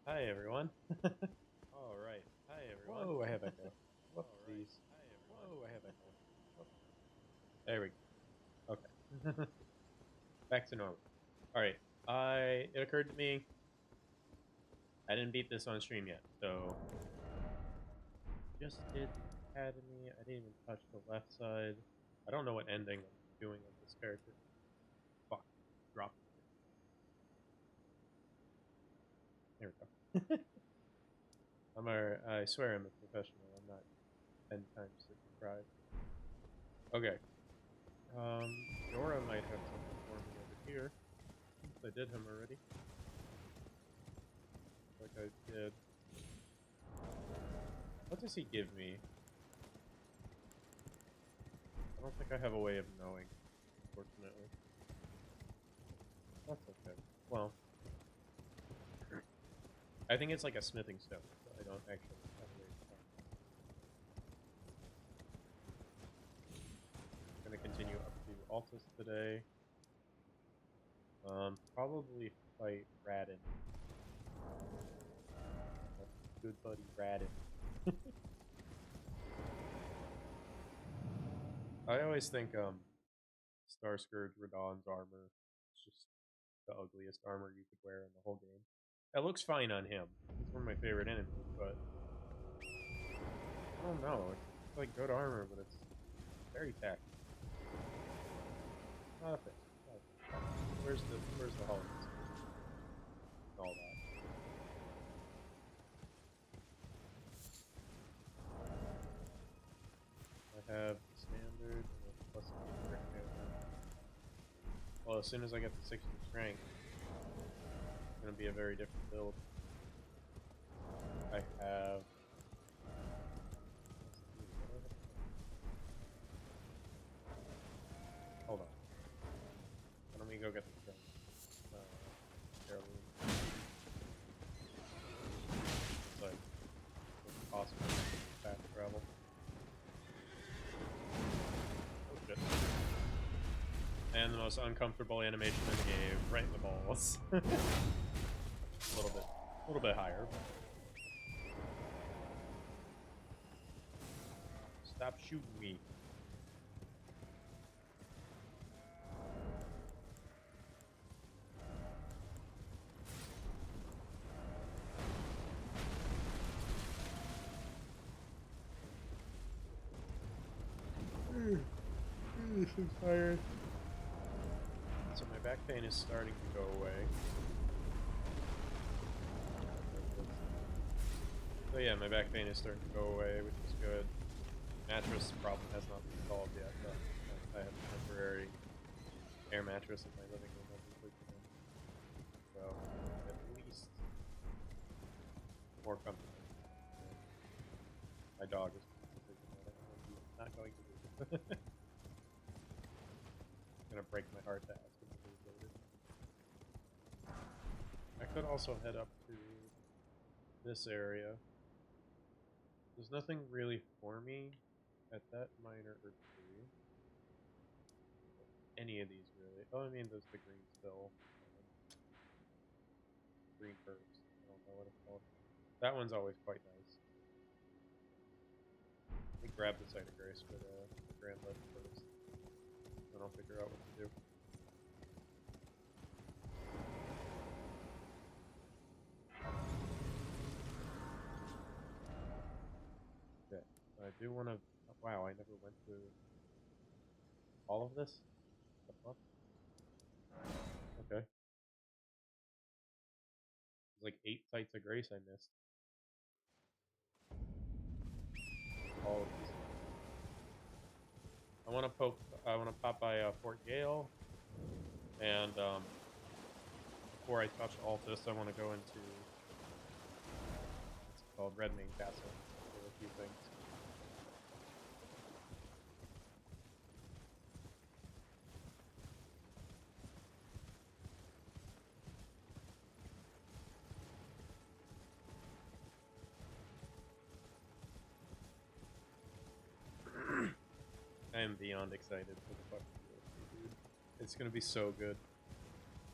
Hi everyone. All right. Hi everyone. Whoa, I have echo. All right. Whoopsies. Hi everyone. Whoa, I have echo. Whoop. There we go. Okay. Back to normal. All right. I it occurred to me I didn't beat this on stream yet. So just did the academy. I didn't even touch the left side. I don't know what ending I'm doing on this character. Fuck. Dropped it. There we go. I swear I'm a professional. I'm not 10 times subscribed. Okay. Dora might have something for me over here. Since I did him already. Like I did. What does he give me? I don't think I have a way of knowing, unfortunately. That's okay. Well, I think it's like a smithing stone, but I don't actually have a way to tell. I'm gonna continue up to Altus today. Probably fight Radin. My good buddy Radin. I always think Star Scourge Radahn's armor is just the ugliest armor you could wear in the whole game. It looks fine on him. He's one of my favorite enemies, but I don't know. It's like good armor, but it's very tacky. Nothing. Nothing. Where's the Hall of Mystery and all that? I have the standard and then plus the hammer. Well, as soon as I get the 60 strength, it's gonna be a very different build. I have. Let's see. What do I have to do? Hold on. Why don't we go get the strength? Caroline. It's like it's possible fast travel. Oh shit. And the most uncomfortable animation in the game, right in the balls. a little bit higher. But stop shooting me. I'm tired. So my back pain is starting to go away. So yeah, my back pain is starting to go away, which is good. Mattress problem has not been solved yet, though. I have a temporary air mattress in my living room I've been sleeping in. So at least more comfortable. And my dog is sleeping on it, and he's not going to move. It's gonna break my heart to ask him to move later. I could also head up to this area. There's nothing really for me at that minor or two. Any of these really. Oh, I mean, there's the green still. Green herbs. I don't know what it's called. That one's always quite nice. Let me grab the site of grace for the Grand List first. Then I'll figure out what to do. Okay. I do want to. Wow, I never went through all of this. What the fuck? Okay. There's like 8 sites of grace I missed. All of these. I want to poke. I want to pop by Fort Gale, and before I touch Altus, I want to go into what's it called, Redmane Castle. Do a few things. I am beyond excited for the fucking DLC, dude. It's gonna be so good.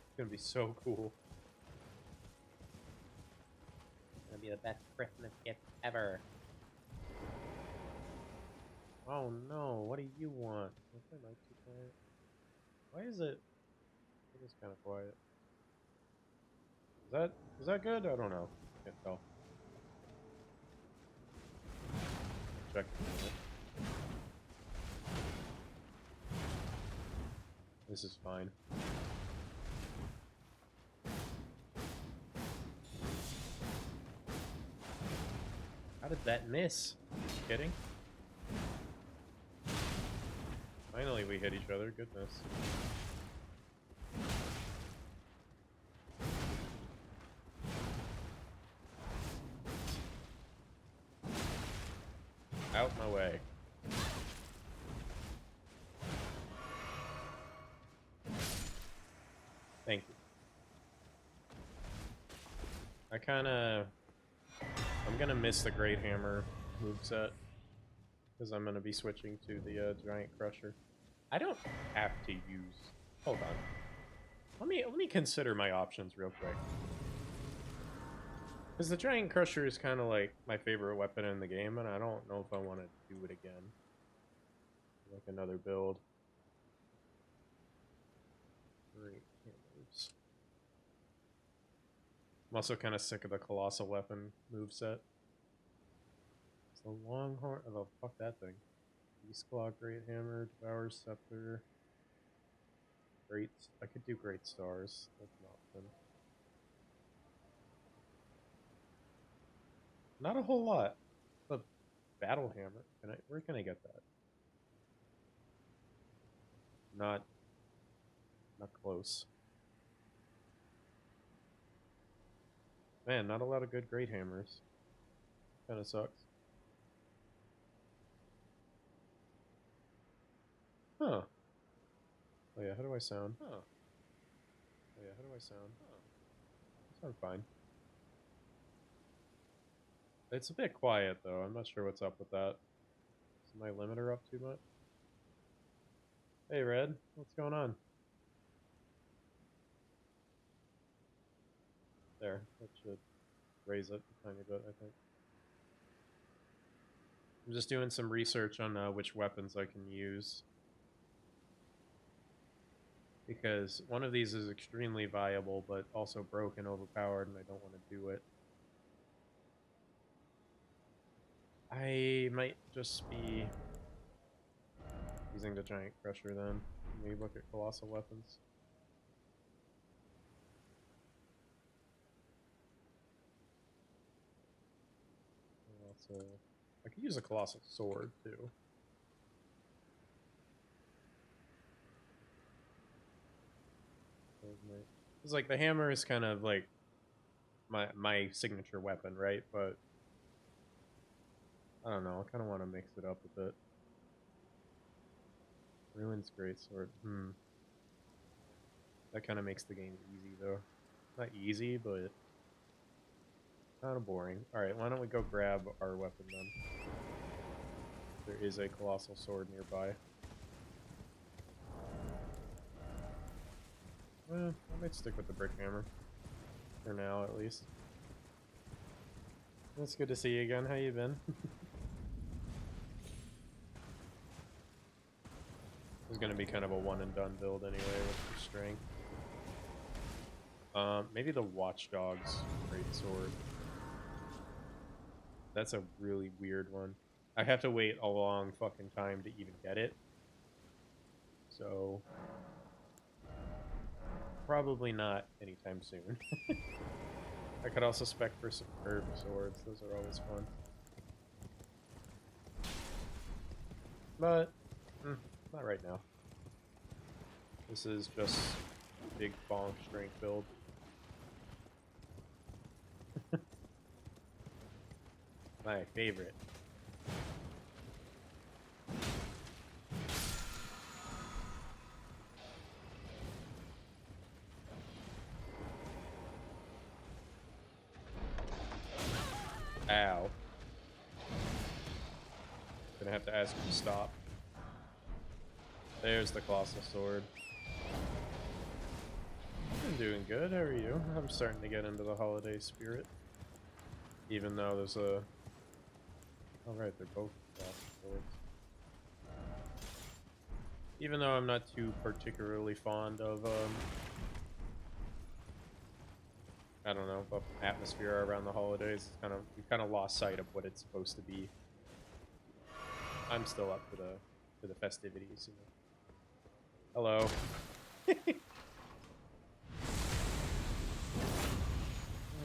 It's gonna be so cool. you the best Christmas gift ever. Oh no, what do you want? Is my mic too quiet? Why is it? It is kind of quiet. Is that good? I don't know. Can't tell. Check in a minute. This is fine. How did that miss? Kidding? Finally we hit each other, goodness. Out my way. Thank you. I'm gonna miss the Great Hammer moveset, because I'm gonna be switching to the Giant Crusher. I don't have to use... Hold on. Let me consider my options real quick. Because the Giant Crusher is kind of like my favorite weapon in the game, and I don't know if I want to do it again. Like another build. Great hammers. I'm also kind of sick of the Colossal Weapon moveset. It's the Longhorn... Oh, fuck that thing. Beast Claw, Great Hammer, Devour's Scepter. Great... I could do Great Stars. That's an option. Not a whole lot. The Battle Hammer. Where can I get that? Not close. Man, not a lot of good Great Hammers. Kinda sucks. Huh. Oh yeah, how do I sound? Huh. Oh yeah, how do I sound? Huh. I sound fine. It's a bit quiet though, I'm not sure what's up with that. Is my limiter up too much? Hey Red, what's going on? There, that should raise it a tiny bit, I think. I'm just doing some research on which weapons I can use. Because one of these is extremely viable, but also broken, overpowered, and I don't want to do it. I might just be using the Giant Crusher then. Let me look at Colossal Weapons. Also, I could use a Colossal Sword too. It's like the hammer is kind of like my signature weapon, right? But I don't know. I kind of want to mix it up a bit. Ruin's Greatsword. That kind of makes the game easy, though. Not easy, but kind of boring. Alright, why don't we go grab our weapon, then? There is a Colossal Sword nearby. I might stick with the Brick Hammer. For now, at least. It's good to see you again. How you been? This is going to be kind of a one-and-done build anyway with the strength. Maybe the Watchdog's Greatsword. That's a really weird one. I have to wait a long fucking time to even get it. So... probably not anytime soon. I could also spec for some curved swords. Those are always fun. But, not right now. This is just a big bonk strength build. My favorite. Ow. Gonna have to ask you to stop. There's the Colossal Sword. I'm doing good, how are you? I'm starting to get into the holiday spirit. Even though there's a... Oh, right, they're both boards. Even though I'm not too particularly fond of, I don't know, the atmosphere around the holidays, it's kind of, we've kind of lost sight of what it's supposed to be. I'm still up for the festivities, you know. Hello. I'm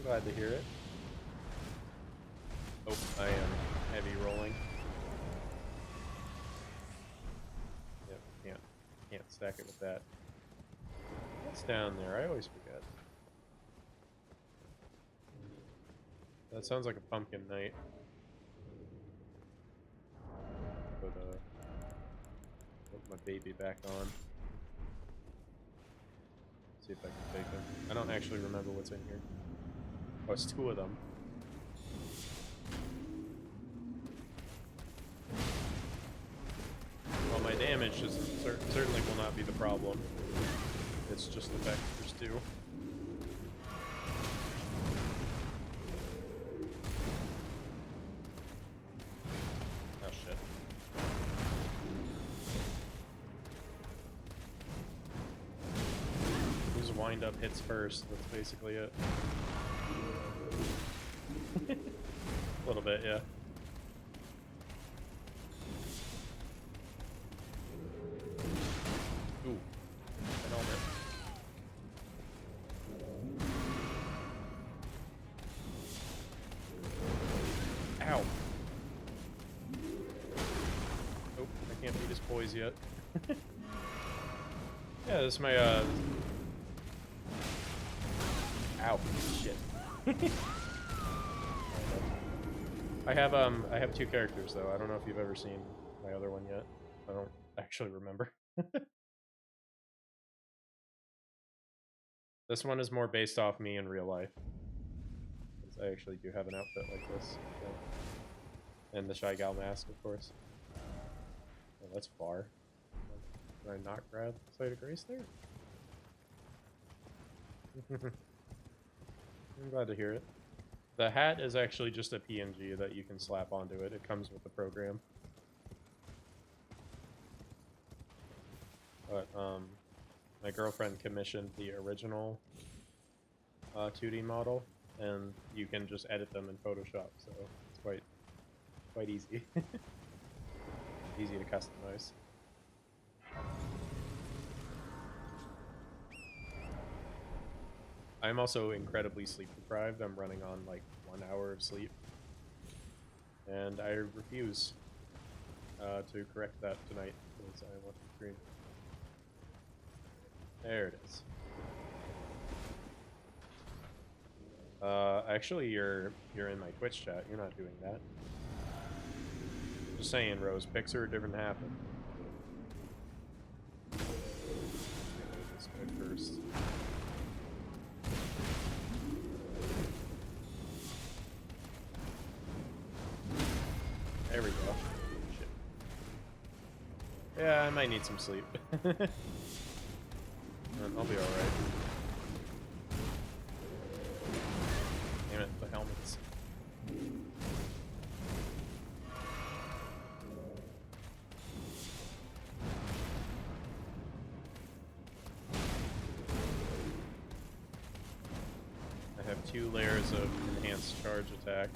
glad to hear it. Oh, I am heavy rolling. Yep, can't stack it with that. What's down there? I always forget. That sounds like a pumpkin night. Put my baby back on. See if I can take him. I don't actually remember what's in here. Oh, it's two of them. Well, my damage just certainly will not be the problem. It's just the fact that there's two. Oh shit. Whose wind-up hits first, that's basically it. A little bit, yeah. Ooh. An helmet. Ow. Nope, I can't beat his poise yet. Yeah, this is my, Ow. Shit. I have two characters, though. I don't know if you've ever seen my other one yet. I don't actually remember. This one is more based off me in real life. Because I actually do have an outfit like this, so... And the Shy Gal mask, of course. Oh, that's far. Can I not grab Sight of Grace there? I'm glad to hear it. The hat is actually just a PNG that you can slap onto it. It comes with the program. But, my girlfriend commissioned the original 2D model, and you can just edit them in Photoshop, so it's quite easy. Easy to customize. I'm also incredibly sleep deprived. I'm running on like 1 hour of sleep. And I refuse to correct that tonight as I watch the stream. There it is. Actually, you're in my Twitch chat. You're not doing that. Just saying, Rose. Picks are a different happen. This guy first. There we go. Shit. Yeah, I might need some sleep. I'll be alright. Damn it, the helmets. I have 2 layers of enhanced charge attack.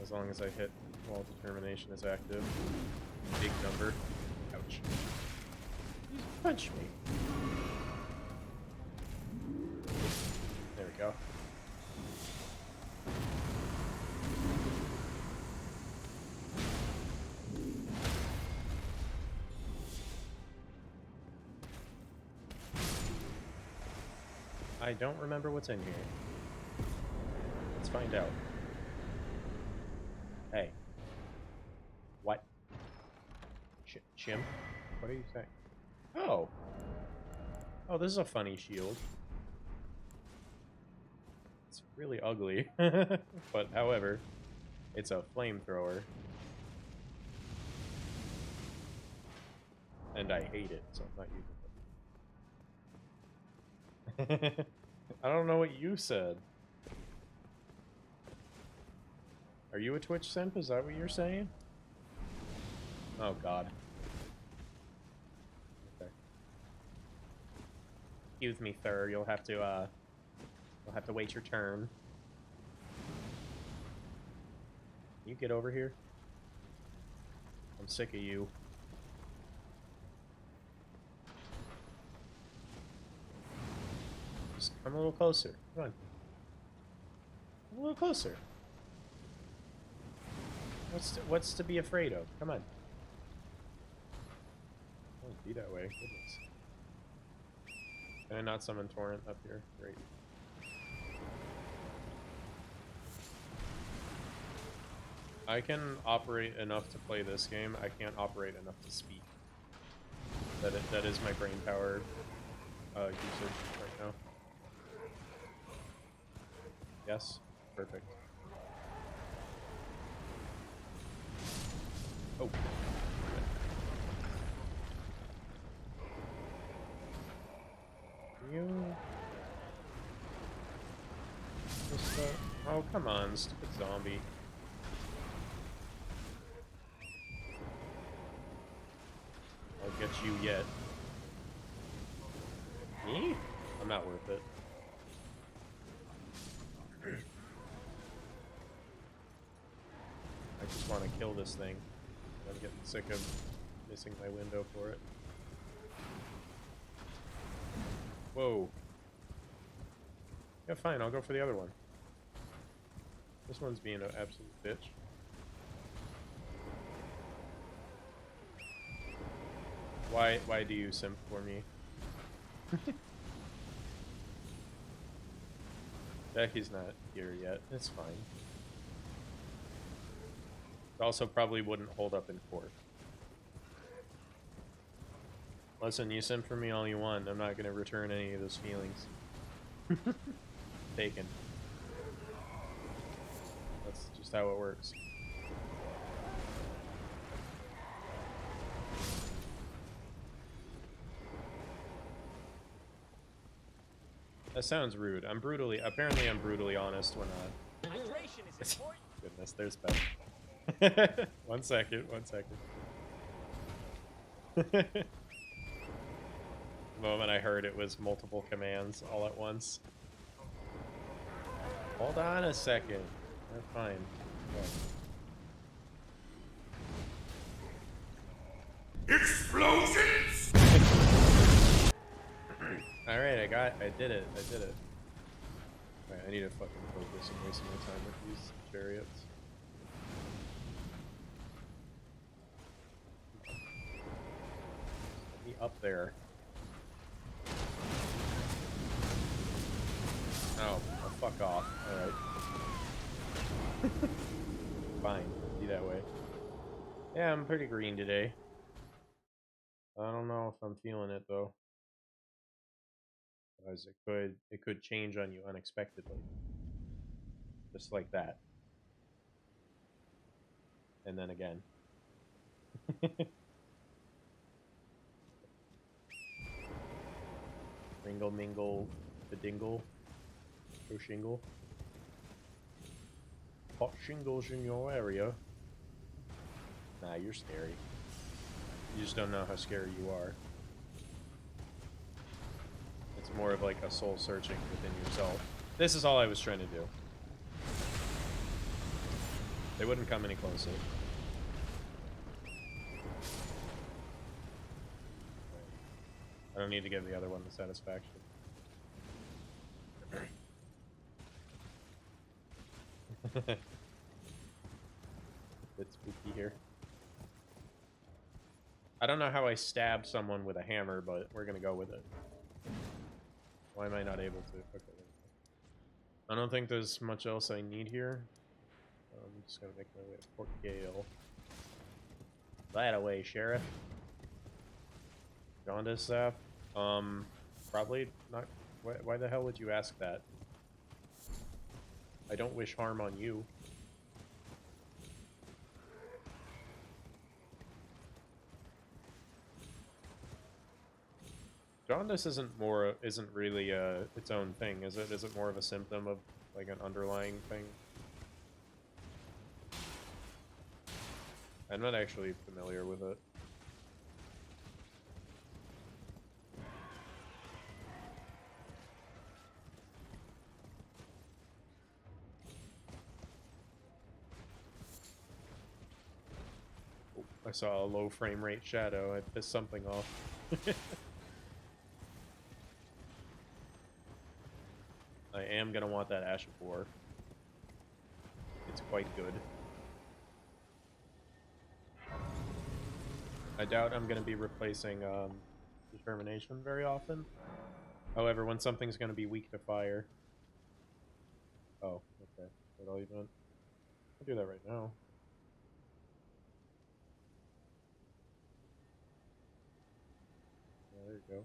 As long as I hit while determination is active. Big number. Ouch. You punch me. There we go. I don't remember what's in here. Let's find out. Hey. What? Chimp? What are you saying? Oh! Oh, this is a funny shield. It's really ugly. But, however, it's a flamethrower. And I hate it, so I'm not using it. I don't know what you said. Are you a Twitch simp? Is that what you're saying? Oh god. Okay. Excuse me, sir. You'll have to wait your turn. Can you get over here? I'm sick of you. Just come a little closer. Come on. Come a little closer. What's to be afraid of? Come on. Don't be that way. Goodness. Can I not summon Torrent up here? Great. I can operate enough to play this game. I can't operate enough to speak. That is my brain power usage right now. Yes? Perfect. Oh. You... Just, oh, come on, stupid zombie. I'll get you yet. Me? I'm not worth it. I just want to kill this thing. I'm getting sick of missing my window for it. Whoa. Yeah, fine, I'll go for the other one. This one's being an absolute bitch. Why do you simp for me? Becky's not here yet. It's fine. It also probably wouldn't hold up in court. Listen, you simp for me all you want. I'm not going to return any of those feelings. Taken. That's just how it works. That sounds rude. Apparently I'm brutally honest when Goodness, there's better. One second. The moment I heard it was multiple commands all at once. Hold on a second. That's fine. Okay. Explosions! Alright, I did it. Alright, I need to fucking focus and waste my time with these chariots. Let me up there. Oh, fuck off. Alright. Fine, be that way. Yeah, I'm pretty green today. I don't know if I'm feeling it though. Because it could change on you unexpectedly. Just like that. And then again. Ringle mingle the dingle. Go shingle. Hot shingles in your area. Nah, you're scary. You just don't know how scary you are. It's more of like a soul searching within yourself. This is all I was trying to do. They wouldn't come any closer. I don't need to give the other one the satisfaction. Bit spooky here. I don't know how I stabbed someone with a hammer, but we're gonna go with it. Why am I not able to? Okay. I don't think there's much else I need here. I'm just gonna make my way to Port Gale. That away, Sheriff. Jaundice Zap? Probably not. Why the hell would you ask that? I don't wish harm on you. Jaundice isn't really its own thing, is it? Is it more of a symptom of like an underlying thing? I'm not actually familiar with it. Oh, I saw a low frame rate shadow. I pissed something off. I am gonna want that Ash of War. It's quite good. I doubt I'm gonna be replacing Determination very often. However, when something's gonna be weak to fire. Oh, okay. What all you doing? I'll do that right now. Yeah, there you go.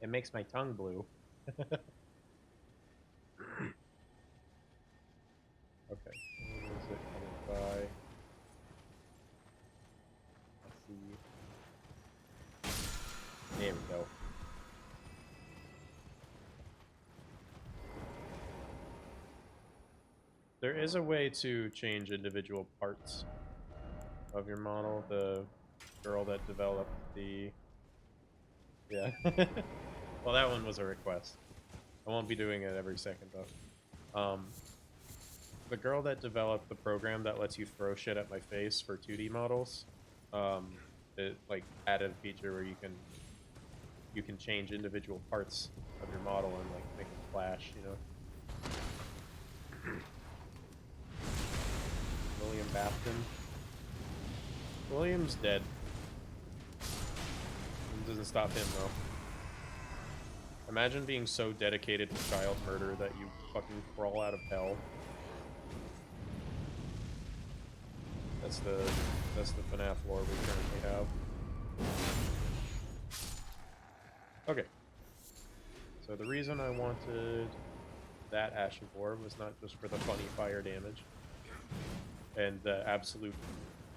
It makes my tongue blue. Okay, when is it coming by? Let's see. There we go. There is a way to change individual parts of your model. The girl that developed the... Yeah. Well, that one was a request. I won't be doing it every second, though. The girl that developed the program that lets you throw shit at my face for 2D models, it like added a feature where you can change individual parts of your model and like make them flash, you know. William Bafton. William's dead. It doesn't stop him though. Imagine being so dedicated to child murder that you fucking crawl out of hell. That's the FNAF lore we currently have. Okay. So the reason I wanted that Ash of War was not just for the funny fire damage and the absolute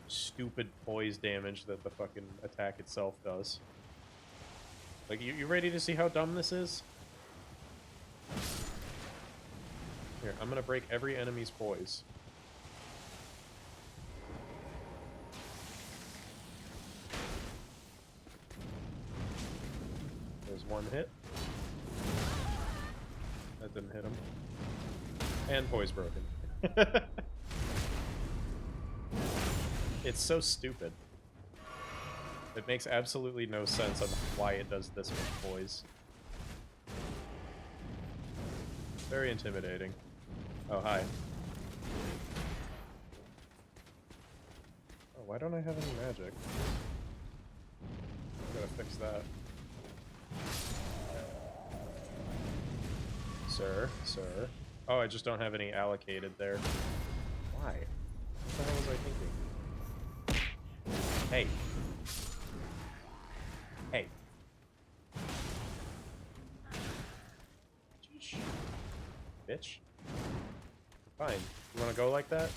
stupid poise damage that the fucking attack itself does. Like, you ready to see how dumb this is? Here, I'm gonna break every enemy's poise. There's one hit. That didn't hit him. And poise broken. It's so stupid. It makes absolutely no sense on why it does this with poise. Very intimidating. Oh, hi. Oh, why don't I have any magic? Gotta fix that. Sir, sir. Oh, I just don't have any allocated there. Why? What the hell was I thinking? Hey. Hey. Sheesh. Bitch. Fine. You wanna go like that?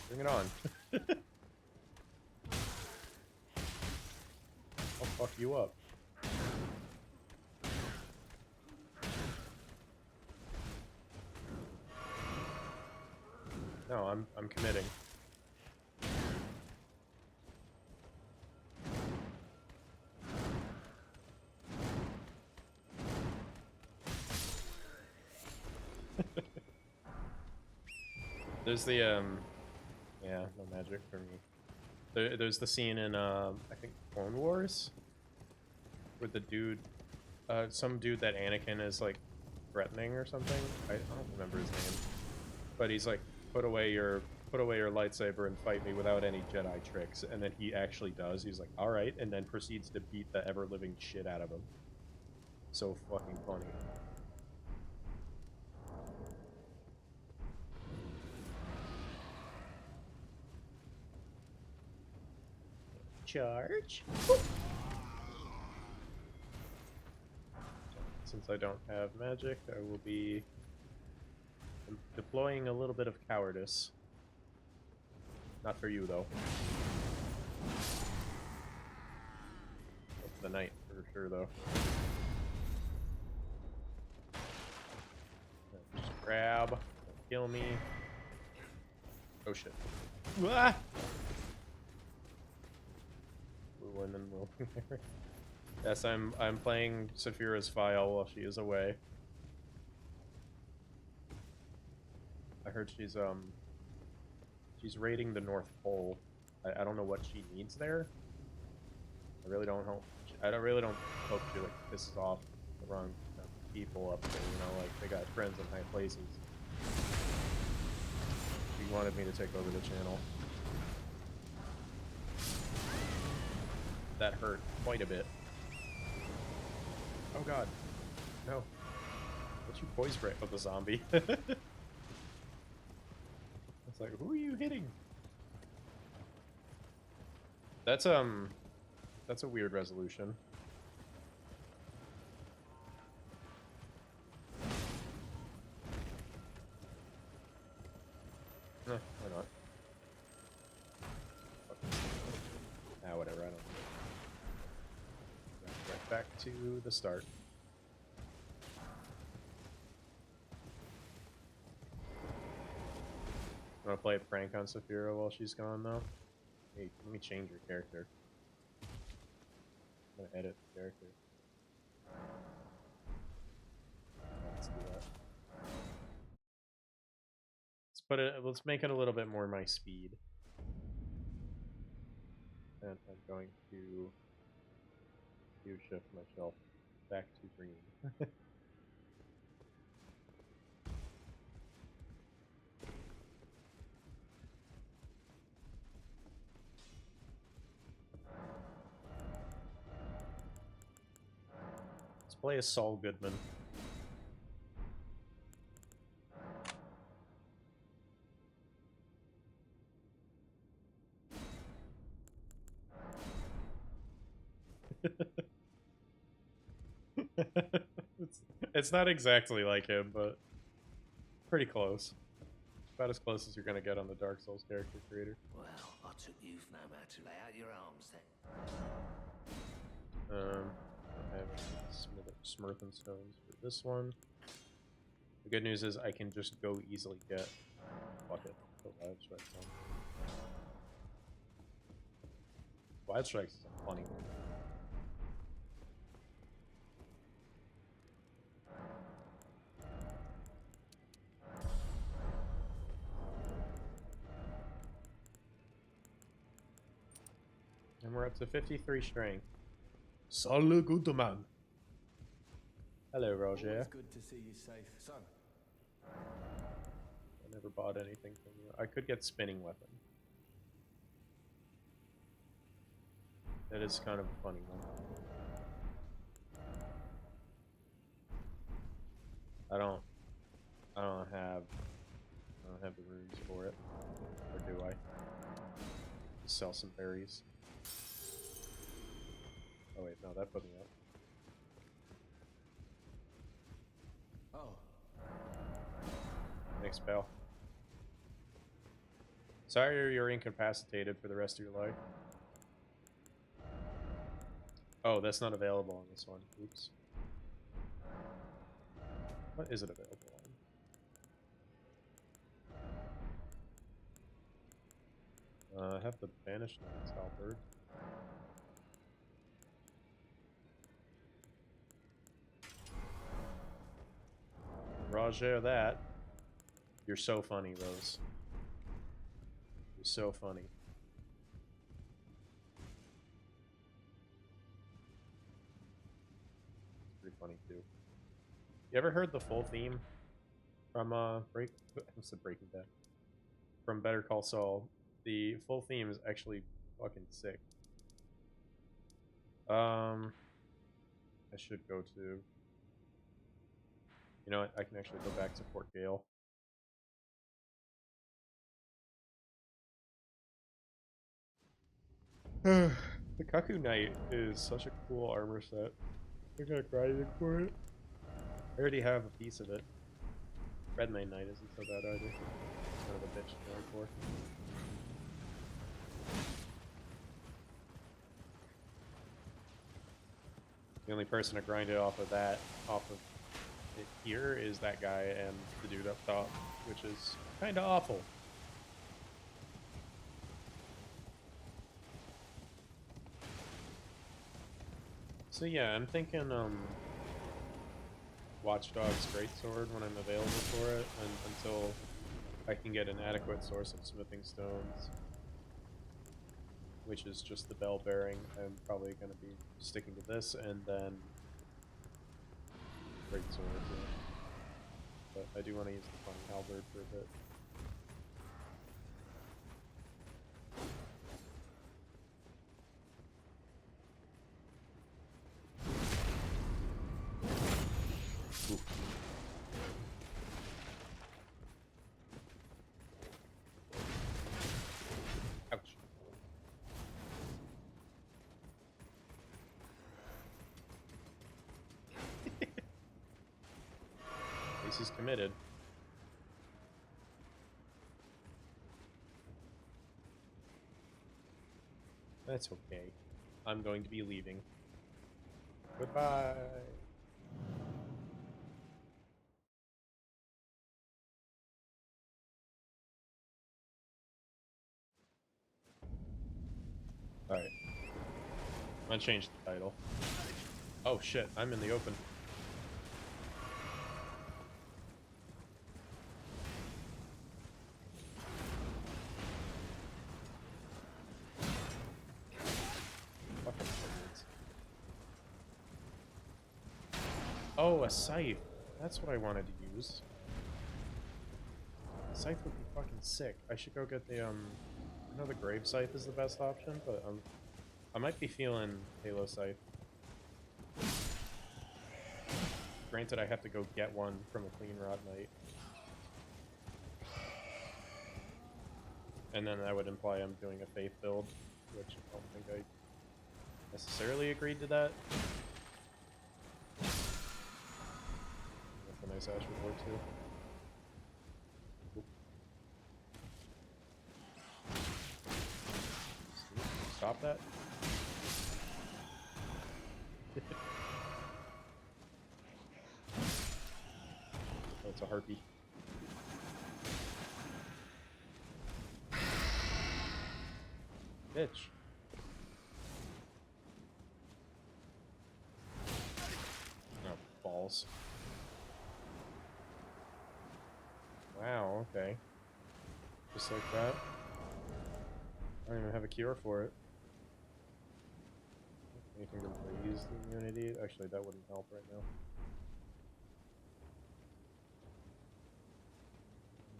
Bring it on. I'll fuck you up. No, I'm committing. There's the yeah, no magic for me. There's the scene in I think Clone Wars with the dude, some dude that Anakin is like threatening or something. I don't remember his name, but he's like, put away your lightsaber and fight me without any Jedi tricks, and then he actually does. He's like, all right, and then proceeds to beat the ever living shit out of him. So fucking funny. Charge. Since I don't have magic, I will be deploying a little bit of cowardice. Not for you, though. That's the knight, for sure, though. Just grab. Kill me. Oh shit. Ah! Blue women will be there. Yes, I'm playing Saphira's file while she is away. I heard she's raiding the North Pole. I don't know what she needs there. I really don't hope she like pisses off the wrong people up there, you know, like they got friends in high places. She wanted me to take over the channel. That hurt quite a bit. Oh god. No. Don't you poise break with the zombie. It's like, who are you hitting? That's a weird resolution. Why not? Ah, whatever, I don't know. Right back to the start. I'm gonna play a prank on Saphira while she's gone, though. Hey, let me change your character. I'm gonna edit the character. Let's do that. Let's make it a little bit more my speed. And I'm going to shift myself back to green. Let's play as Saul Goodman. it's not exactly like him, but pretty close. About as close as you're gonna get on the Dark Souls character creator. Well, I took you've no man to lay out your arms then. I don't have any Smurfing stones for this one. The good news is I can just go easily get. Fuck it. Put Wild Strikes on. Wild Strikes is a funny one. And we're up to 53 strength. Saul Goodman. Hello, Roger. It's good to see you safe, son. I never bought anything from you. I could get Spinning Weapon. That is kind of a funny one. I don't have the runes for it. Or do I? Just sell some berries. Oh wait, no, that put me up. Oh. Thanks, pal. Sorry you're incapacitated for the rest of your life. Oh, that's not available on this one. Oops. What is it available on? I have the Banished Knight's Halberd. Roger that. You're so funny, Rose. You're so funny. It's pretty funny too. You ever heard the full theme from Breaking Bad? From Better Call Saul. The full theme is actually fucking sick. I should go to. You know what? I can actually go back to Fort Gale. The Kaku Knight is such a cool armor set. I'm gonna grind for it. I already have a piece of it. Red Knight isn't so bad either. It's kind of a bitch to grind for. The only person to grind it off of it here is that guy and the dude up top, which is kind of awful. So yeah, I'm thinking Watch Dogs Greatsword when I'm available for it, and until I can get an adequate source of smithing stones, which is just the bell bearing, I'm probably going to be sticking to this, and then Greatsword, yeah. But I do want to use the Flying Halberd for a bit. Ouch. At least he's committed. That's okay. I'm going to be leaving. Goodbye. Alright. I'm gonna change the title. Oh shit, I'm in the open. Fucking idiots. Oh, a scythe. That's what I wanted to use. Scythe would be fucking sick. I should go get the, I know the Grave Scythe is the best option, but, I might be feeling Halo Scythe. Granted, I have to go get one from a Clean Rot Knight. And then that would imply I'm doing a Faith build, which I don't think I necessarily agreed to that. That's a nice Ash would work too. Oop. Stop that. Oh, it's a harpy. Bitch. Oh, balls. Wow, okay. Just like that. I don't even have a cure for it. Anything to raise the immunity? Actually, that wouldn't help right now.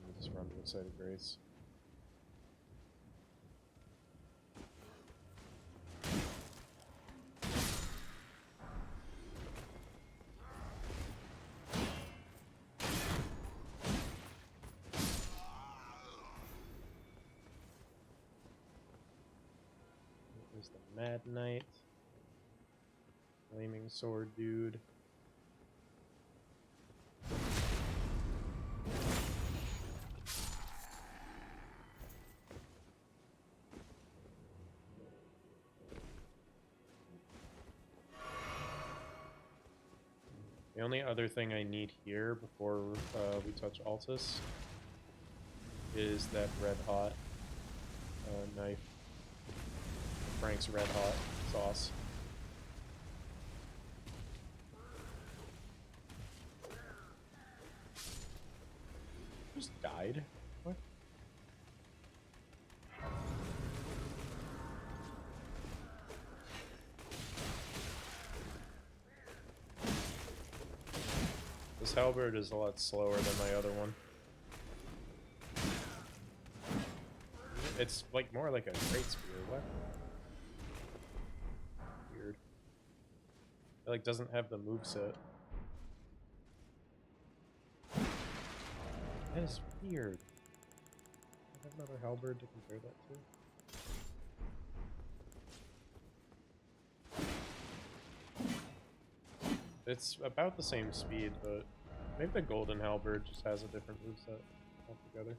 Let me just run to the site of grace. There's the Mad Knight. Flaming Sword dude. The only other thing I need here before we touch Altus is that Red Hot knife. Frank's Red Hot sauce. Just died? What? This halberd is a lot slower than my other one. It's like more like a great spear. What? Weird. It like doesn't have the moveset. That is weird. I have another halberd to compare that to. It's about the same speed, but maybe the golden halberd just has a different moveset altogether.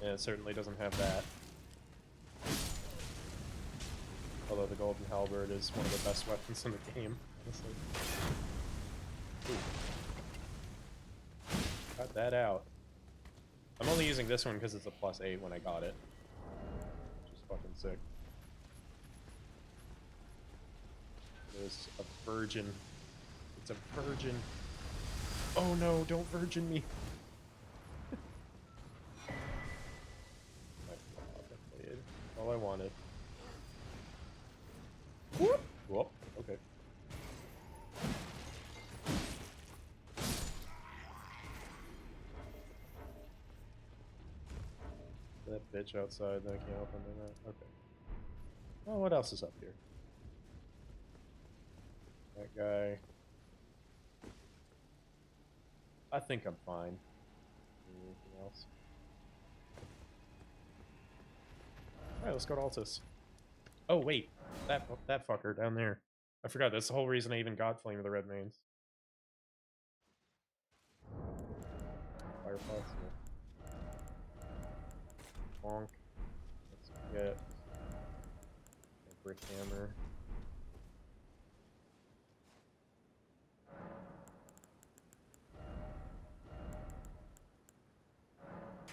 Yeah, it certainly doesn't have that. Although the golden halberd is one of the best weapons in the game, honestly. Ooh. Cut that out. I'm only using this one because it's a +8 when I got it. Which is fucking sick. There's a virgin. It's a virgin. Oh no, don't virgin me. All I wanted. Whoop! Whoop. Okay. That bitch outside that I can't open the net. Okay. Well, what else is up here? That guy. I think I'm fine. Anything else? Alright, let's go to Altus. Oh, wait. That fucker down there. I forgot, that's the whole reason I even got Flame of the Red Mains. Firefox, yeah. Bonk. Let's get a brick hammer.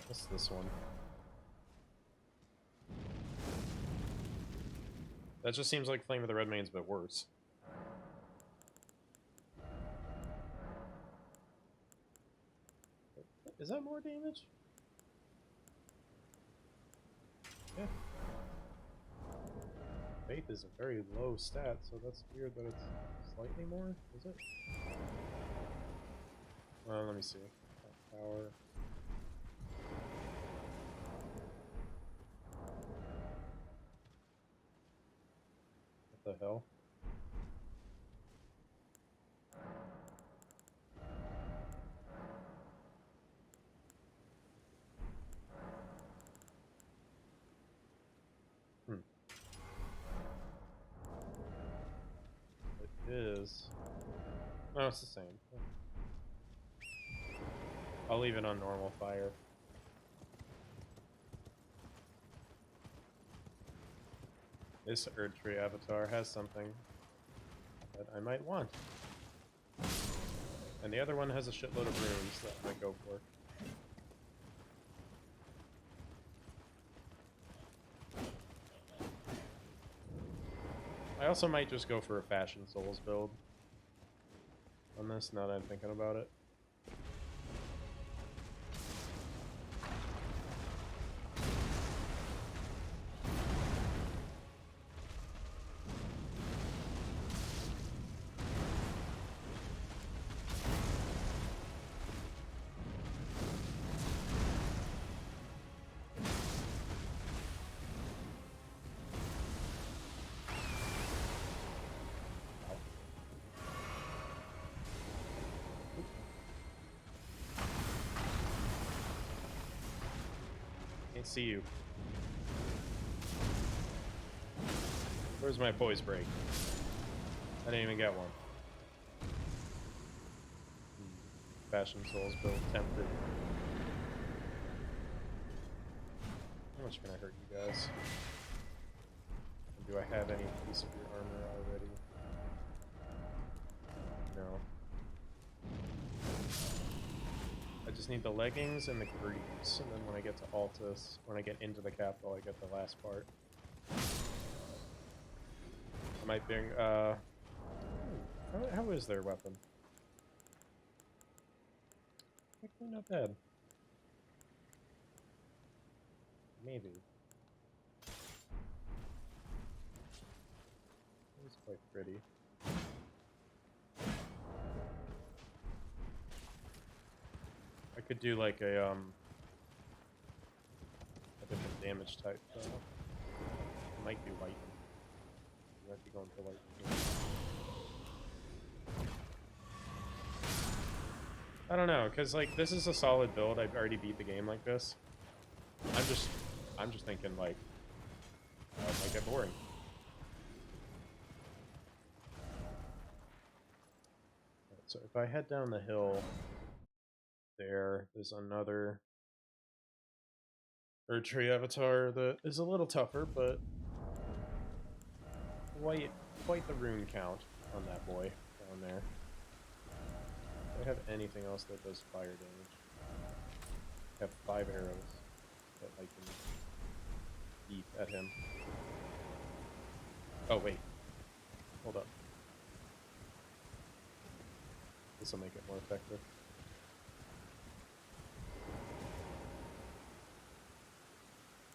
What's this one? That just seems like Flame of the Red Mains, but worse. Is that more damage? Yeah. Faith is a very low stat, so that's weird that it's slightly more, is it? Well, let me see. Power. What the hell? It is. No, it's the same. I'll leave it on normal fire. This Erdtree avatar has something that I might want. And the other one has a shitload of runes that I might go for. I also might just go for a Fashion Souls build on this, now that I'm thinking about it. Can't see you. Where's my poise break? I didn't even get one. Fashion Souls build tempted. How much can I hurt you guys? And do I have any piece of your armor already? No. I just need the leggings and the greaves, and then when I get to Altus, when I get into the capital, I get the last part. I might bring, how is their weapon? Actually, not bad. Maybe. It's quite pretty. I could do like a different damage type though. I might do lightning. I might be going for lightning. I don't know, cause like this is a solid build. I've already beat the game like this. I'm just thinking like it might get boring. Right, so if I head down the hill there's another Erdtree avatar that is a little tougher, but quite the rune count on that boy down there. Do I have anything else that does fire damage? I have 5 arrows that I can beat at him. Oh wait, hold up. This will make it more effective.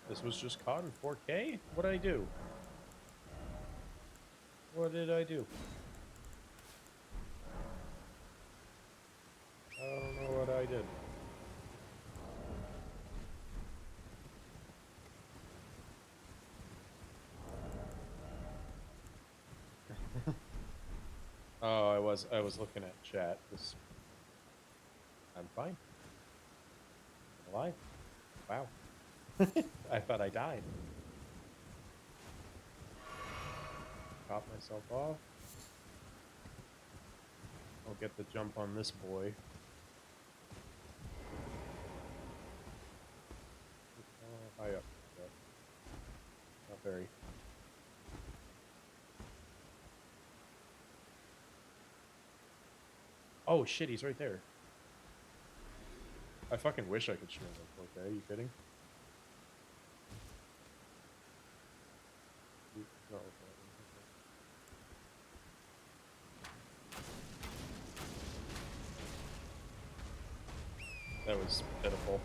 This was just caught in 4K? What did I do? What did I do? I don't know what I did. Oh, I was looking at chat. This, I'm fine. I'm alive. Wow. I thought I died. Top myself off. I'll get the jump on this boy. High up, but not very. Oh shit, he's right there. I fucking wish I could stream in 4K. Are you kidding? No, that was pitiful.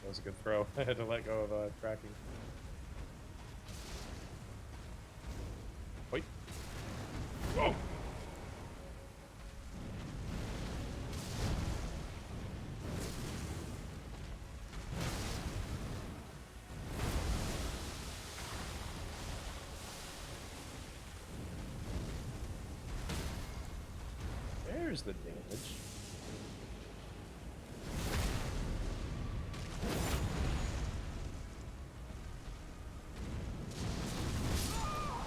That was a good throw. I had to let go of tracking. Wait. Whoa! There's the damage.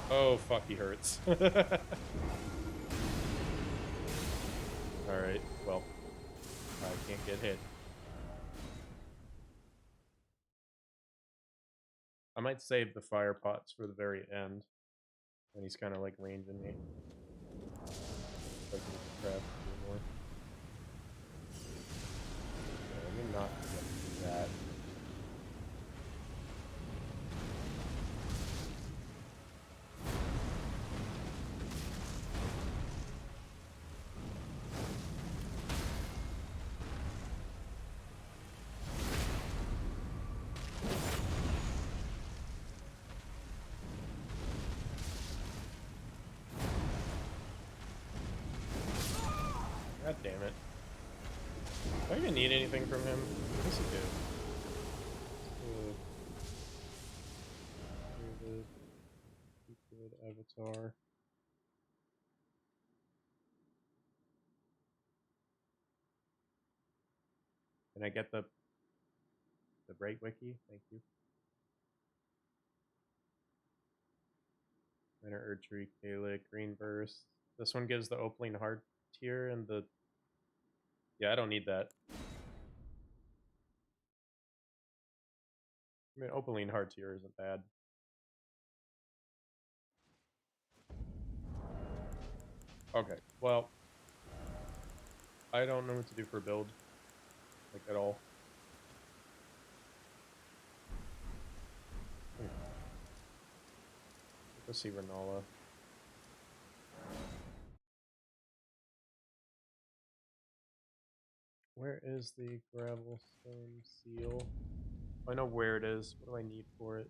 Oh, fuck, he hurts. Alright, well, I can't get hit. I might save the fire pots for the very end, when he's kind of like ranging me. Doesn't even trap anymore. Okay, let me not do that. God damn it. Do I even need anything from him? I guess I do. Good avatar. Can I get the break wiki? Thank you. Minor Erdtree, Kalik, Green Burst. This one gives the Opaline Hard tier and the... Yeah, I don't need that. I mean, Opaline Hard tier isn't bad. Okay, well... I don't know what to do for build. Like, at all. Let's see Renala. Where is the Gravelstone Seal? I know where it is. What do I need for it?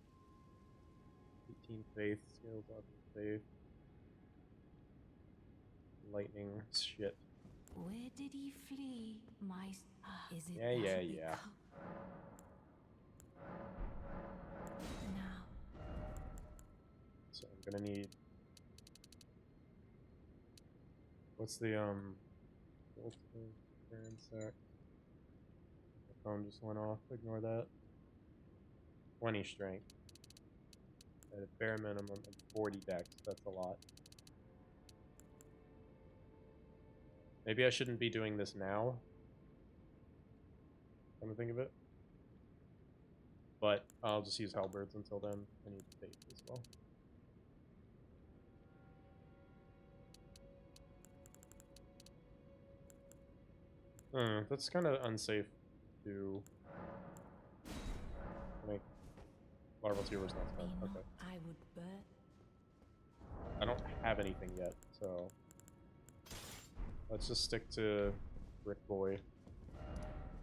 18 Faith. Scales off of Faith. Lightning. Shit. Where did he flee? Is it Yeah, that yeah, we yeah. Now. So I'm gonna need... What's the, Bolton, Ransack. My phone just went off. Ignore that. 20 strength. At a bare minimum of 40 dex. That's a lot. Maybe I shouldn't be doing this now. Come to think of it. But I'll just use Halberds until then. I need faith as well. That's kind of unsafe to Larval Tier was not spent. Okay. I would burn. I don't have anything yet, so let's just stick to Brick Boy.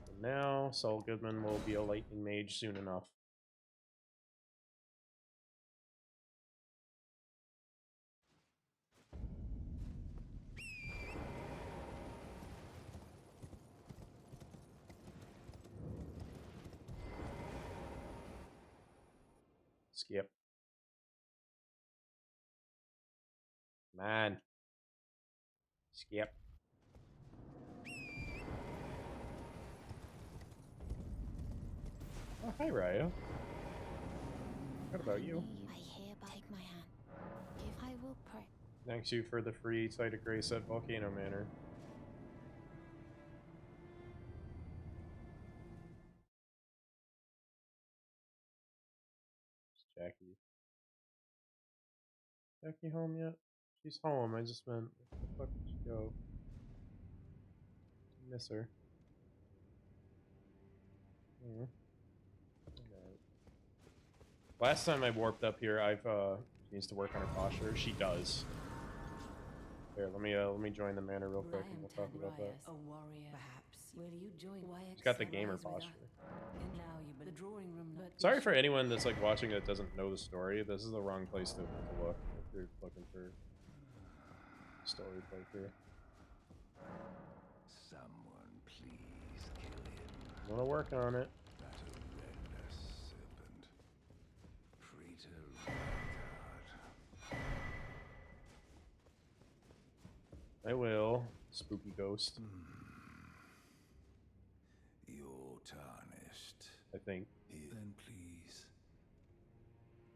And now Saul Goodman will be a lightning mage soon enough. Skip. Man. Skip. Oh, hi, Ryo. What about you? I hereby take my hand. If I will pray. Thanks you for the free Site of Grace at Volcano Manor. It's Jackie. Jackie home yet? She's home. I just meant, where the fuck did she go? I miss her. Alright. Last time I warped up here, she needs to work on her posture. She does. Here, let me join the manor real quick and we'll talk about that. A warrior, perhaps. Will you join She's got the gamer posture. And now you the drawing room. Sorry for anyone that's like watching that doesn't know the story. This is the wrong place to look if you're looking for story playthrough. Someone please kill him. I'm gonna work on it. That horrendous serpent. Praetor Rykard. I will. Spooky ghost, You're tarnished. I think. Then please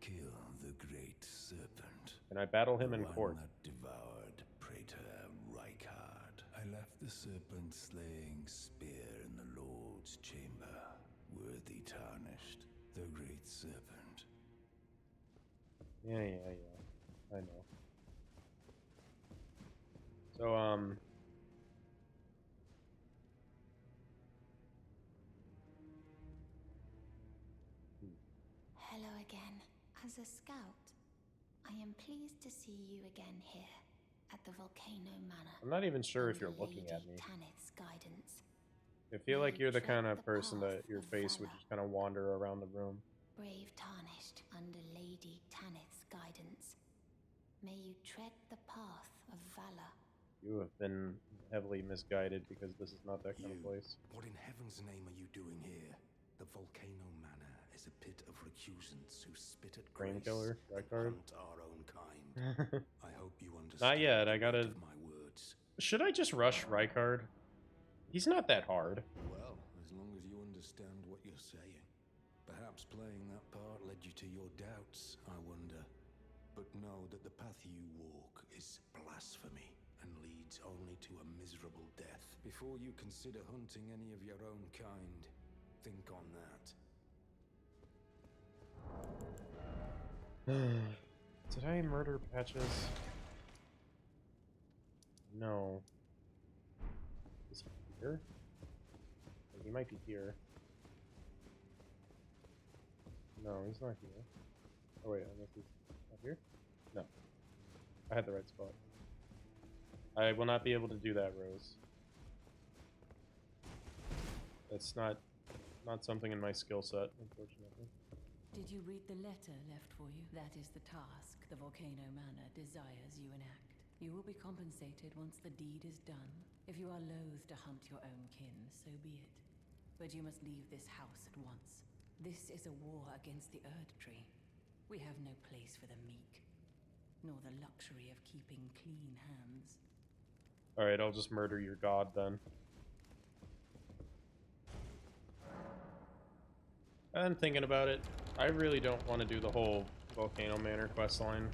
kill the great serpent. And I battle him in One court. that devoured Praetor Rykard. I left the serpent slaying spear in the Lord's chamber. Worthy tarnished, the great serpent. Yeah. I know. So, Hello again. As a scout, I am pleased to see you again here at the Volcano Manor. I'm not even sure if you're under looking at Lady me. Tanith's guidance. I feel like you're the kind of Tread the person that path your of face would valor. just kind of wander around the room. Brave Tarnished, under Lady Tanith's guidance. May you tread the path of valor. You have been heavily misguided because this is not that kind of place. What in heaven's name are you doing here? The Volcano Manor is a pit of recusants who spit at grace Brainkiller, and Rykard. hunt our own kind. I hope you understand. Not yet. I the weight gotta. of my words. Should I just rush Rykard? He's not that hard. Well, as long as you understand what you're saying. Perhaps playing that part led you to your doubts, I wonder. But know that the path you walk is blasphemy and leads only to a miserable death. Before you consider hunting any of your own kind, think on that. Did I murder Patches? No. Is he here? Oh, he might be here. No, he's not here. Oh wait, unless he's not here? No. I had the right spot. I will not be able to do that, Rose. That's not something in my skill set, unfortunately. Did you read the letter left for you? That is the task the Volcano Manor desires you enact. You will be compensated once the deed is done. If you are loath to hunt your own kin, so be it. But you must leave this house at once. This is a war against the Erd Tree. We have no place for the meek, nor the luxury of keeping clean hands. Alright, I'll just murder your god then. I'm thinking about it. I really don't want to do the whole Volcano Manor questline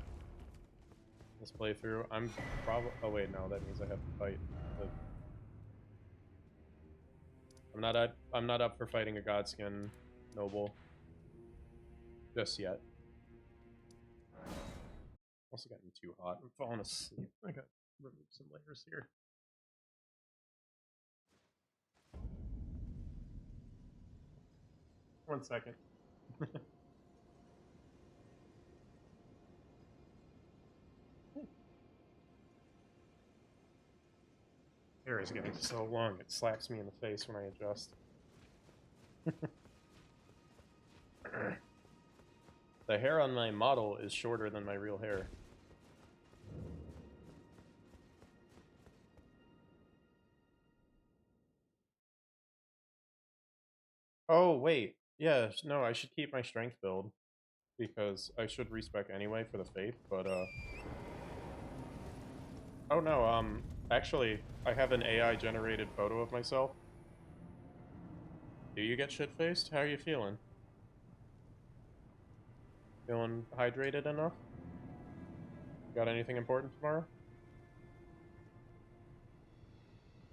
this playthrough. I'm probably. Oh wait, no, that means I have to fight. But I'm not up for fighting a Godskin noble just yet. Also gotten too hot. I'm falling asleep. I got to remove some layers here. One second. hair is getting so long, it slaps me in the face when I adjust. The hair on my model is shorter than my real hair. Oh, wait. Yeah, no, I should keep my strength build. Because I should respec anyway for the faith, but, Oh no, actually, I have an AI-generated photo of myself. Do you get shit-faced? How are you feeling? Feeling hydrated enough? Got anything important tomorrow?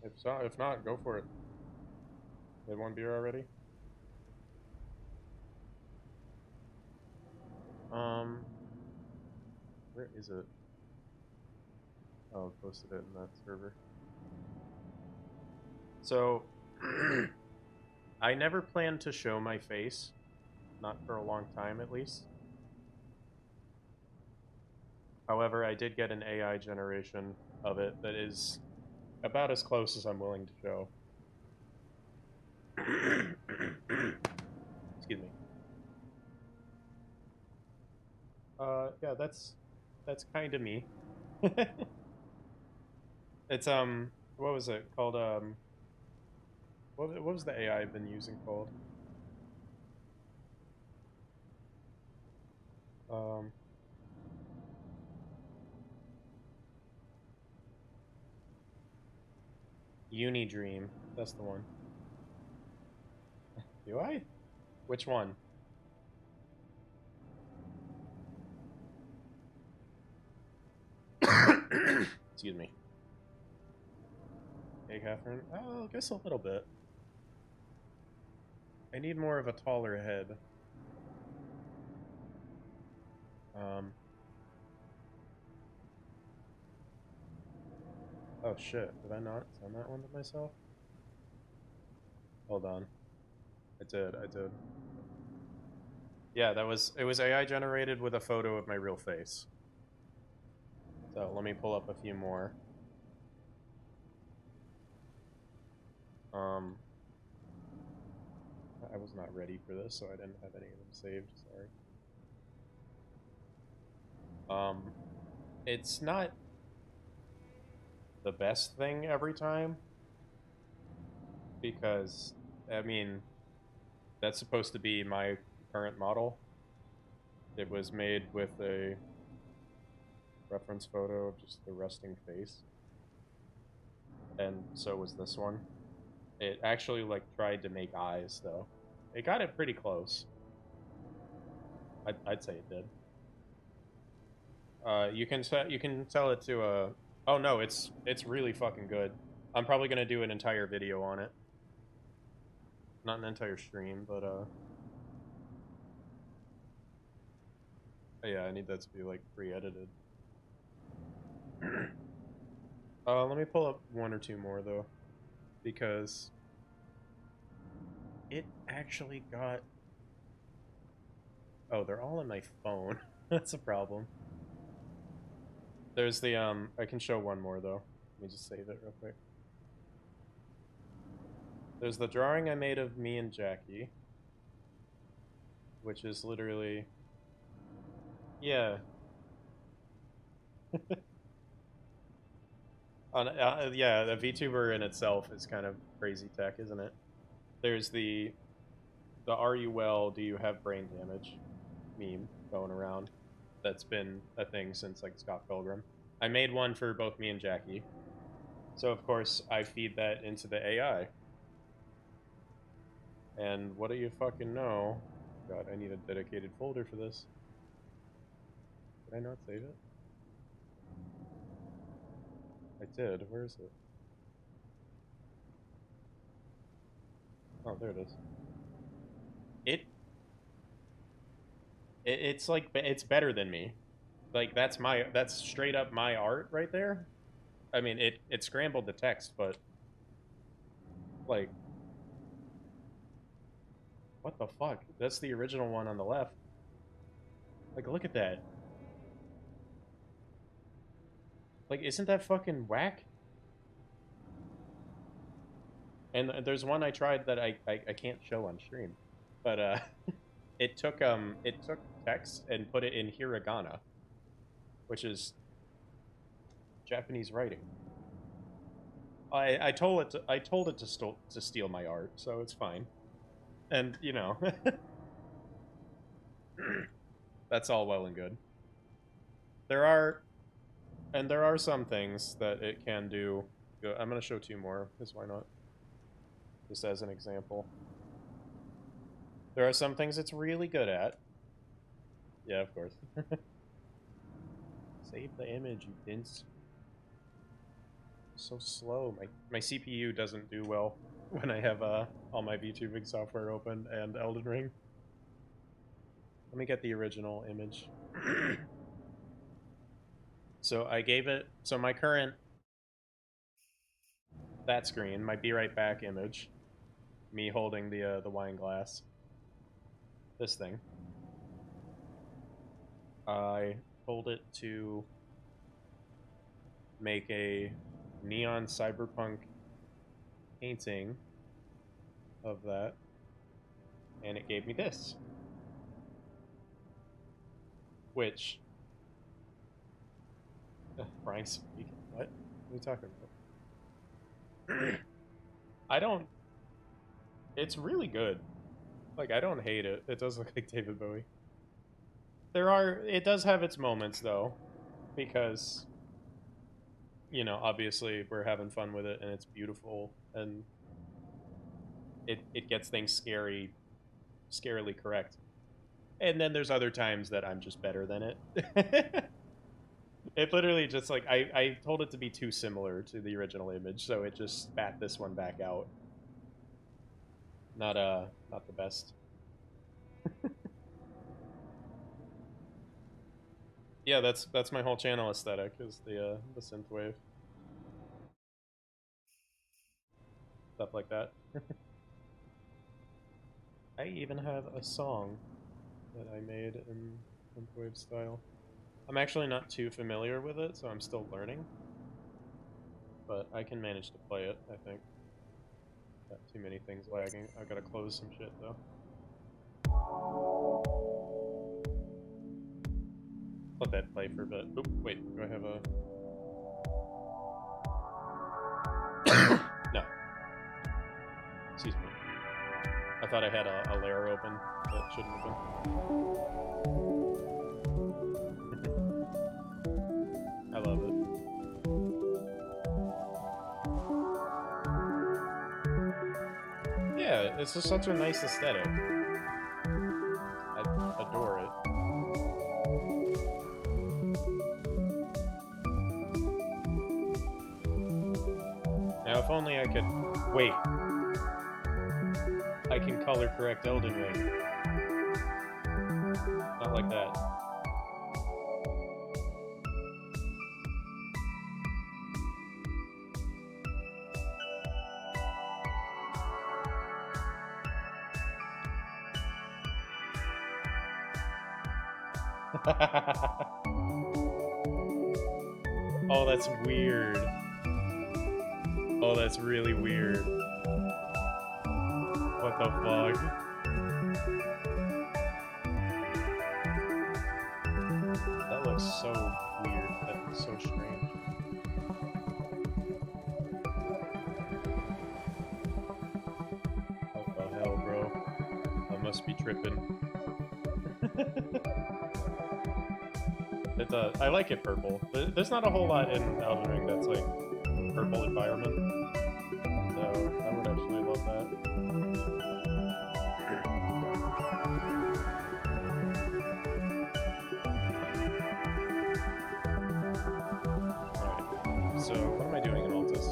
If so, if not, go for it. Had one beer already? Where is it? Oh, I posted it in that server. So, I never planned to show my face. Not for a long time, at least. However, I did get an AI generation of it that is about as close as I'm willing to show. Excuse me. Yeah, that's kind of me. It's what was it called? What was the AI I've been using called? Um, Unidream. That's the one. Do I? Which one? Excuse me. Hey, Catherine. Oh, I guess a little bit. I need more of a taller head. Oh shit, did I not send that one to myself? Hold on. I did. Yeah, it was AI generated with a photo of my real face. So let me pull up a few more. I was not ready for this, so I didn't have any of them saved, sorry. It's not the best thing every time, because, I mean, that's supposed to be my current model. It was made with a reference photo of just the resting face. And so was this one. It actually, like, tried to make eyes, though. It got it pretty close. I'd say it did. You can tell it to oh no, it's really fucking good. I'm probably gonna do an entire video on it. Not an entire stream, but yeah, I need that to be like pre-edited. Let me pull up one or two more though, because it actually got. Oh, they're all in my phone. That's a problem. There's the I can show one more though. Let me just save it real quick. There's the drawing I made of me and Jackie, which is literally, yeah. Yeah, the VTuber in itself is kind of crazy tech, isn't it? There's the "Are you well? Do you have brain damage?" meme going around. That's been a thing since like Scott Pilgrim. I made one for both me and Jackie, so of course I feed that into the AI. And what do you fucking know? God, I need a dedicated folder for this. Did I not save it? I did. Where is it? Oh, there it is. It's like it's better than me. Like that's straight up my art right there. I mean, it scrambled the text, but like, what the fuck? That's the original one on the left. Like, look at that. Like, isn't that fucking whack? And there's one I tried that I can't show on stream, but it took text and put it in hiragana, which is Japanese writing. I told it to steal my art, so it's fine. And you know, that's all well and good. There are some things that it can do. I'm gonna show 2 more, because why not? Just as an example. There are some things it's really good at. Yeah, of course. Save the image, you dince. So slow. My CPU doesn't do well when I have all my VTubing software open and Elden Ring. Let me get the original image. So I gave it... So my current... That screen, my Be Right Back image. Me holding the wine glass. This thing. I told it to make a neon cyberpunk painting of that, and it gave me this, which Brian speaking. What are you talking about? I don't. It's really good. Like, I don't hate it. It does look like David Bowie. It does have its moments though, because, you know, obviously we're having fun with it and it's beautiful and it gets things scarily correct. And then there's other times that I'm just better than it. It literally just, like, I told it to be too similar to the original image, so it just spat this one back out. Not the best. Yeah, that's my whole channel aesthetic, is the synthwave. Stuff like that. I even have a song that I made in synthwave style. I'm actually not too familiar with it, so I'm still learning. But I can manage to play it, I think. Got too many things lagging. I've got to close some shit, though. Let that play for a bit. Oop, wait, do I have a... No. Excuse me. I thought I had a layer open that shouldn't have been. I love it. Yeah, it's just such a nice aesthetic. I adore it. Now, if only I could... Wait. I can color correct Elden Ring. Not like that. Oh, that's weird. Oh, that's really weird. What the fuck? That looks so weird. That looks so strange. What the hell, bro? I must be tripping. I like it purple. There's not a whole lot in Elden Ring that's like purple environment. So I would actually love that. Alright, so what am I doing in Altus?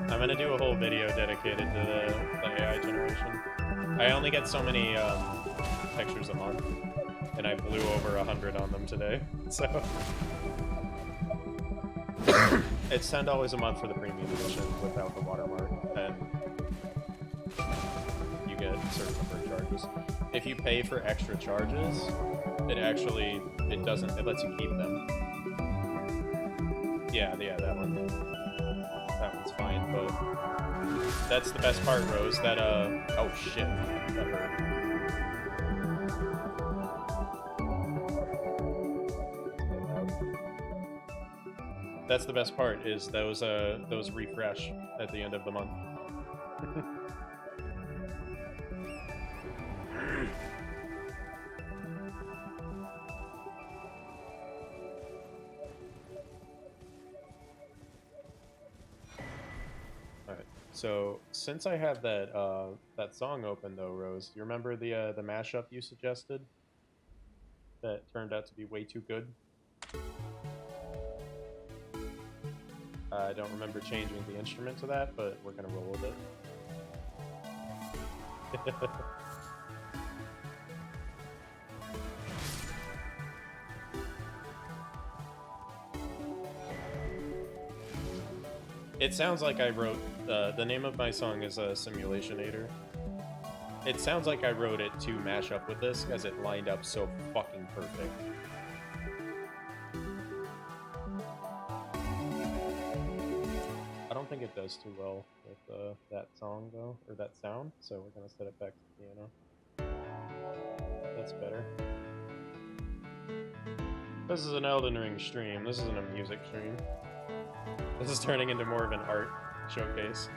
I'm gonna do a whole video dedicated to the AI generation. I only get so many pictures a month, and I blew over 100 on them today, so... It's $10 a month for the premium edition without the watermark, and you get certain number of charges. If you pay for extra charges, it actually, it doesn't, it lets you keep them. Yeah, that one. That one's fine, but that's the best part, Rose, that, oh shit, that hurt. That's the best part, is those refresh at the end of the month. So since I have that that song open though, Rose, you remember the mashup you suggested that turned out to be way too good? I don't remember changing the instrument to that, but we're gonna roll with it. It sounds like I wrote the name of my song is Simulationator. It sounds like I wrote it to mash up with this because it lined up so fucking perfect. I don't think it does too well with that song though, or that sound, so we're gonna set it back to piano. That's better. This is an Elden Ring stream, this isn't a music stream. This is turning into more of an art showcase.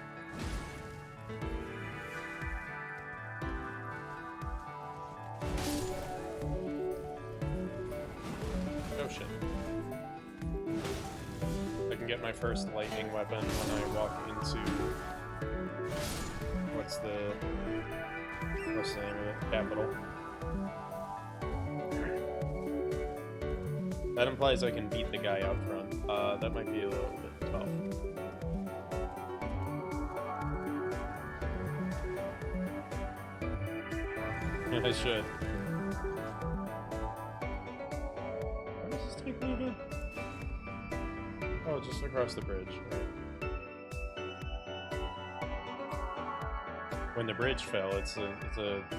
Oh shit. I can get my first lightning weapon when I walk into... What's the name of it? Capital. That implies I can beat the guy out front. That might be a little bit tough. I should. Where does this take me again? Oh, just across the bridge. Right. When the bridge fell, it's a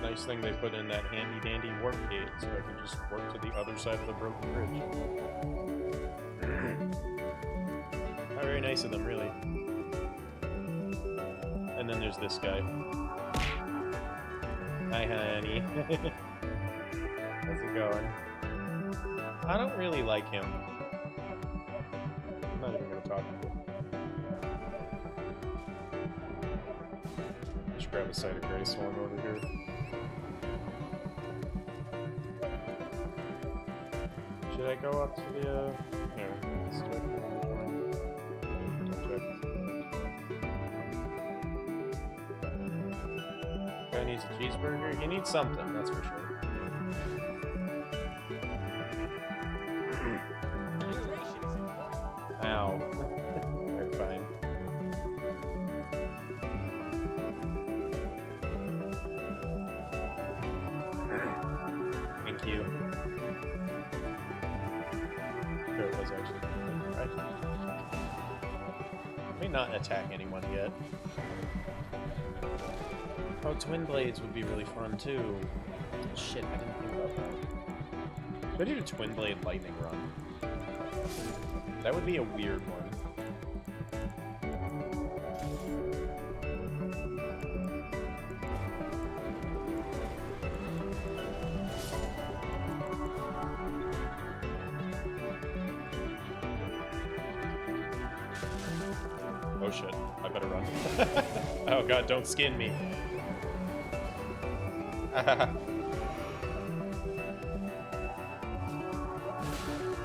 nice thing they put in that handy dandy warp gate, so I can just warp to the other side of the broken bridge. Not very nice of them, really. And then there's this guy. Hi, honey. How's it going? I don't really like him. I'm not even gonna talk to him. Just grab a side of grace while I'm over here. Should I go up to the, here, let's check. Guy needs a cheeseburger? He needs something, that's for sure. Ow. They're fine. Thank you. Sure it was actually. Right. May not attack anyone yet. Oh, Twin Blades would be really fun too. Shit, I didn't think about that. Should I do a Twin Blade lightning run? That would be a weird one. Oh shit, I better run. Oh god, don't skin me.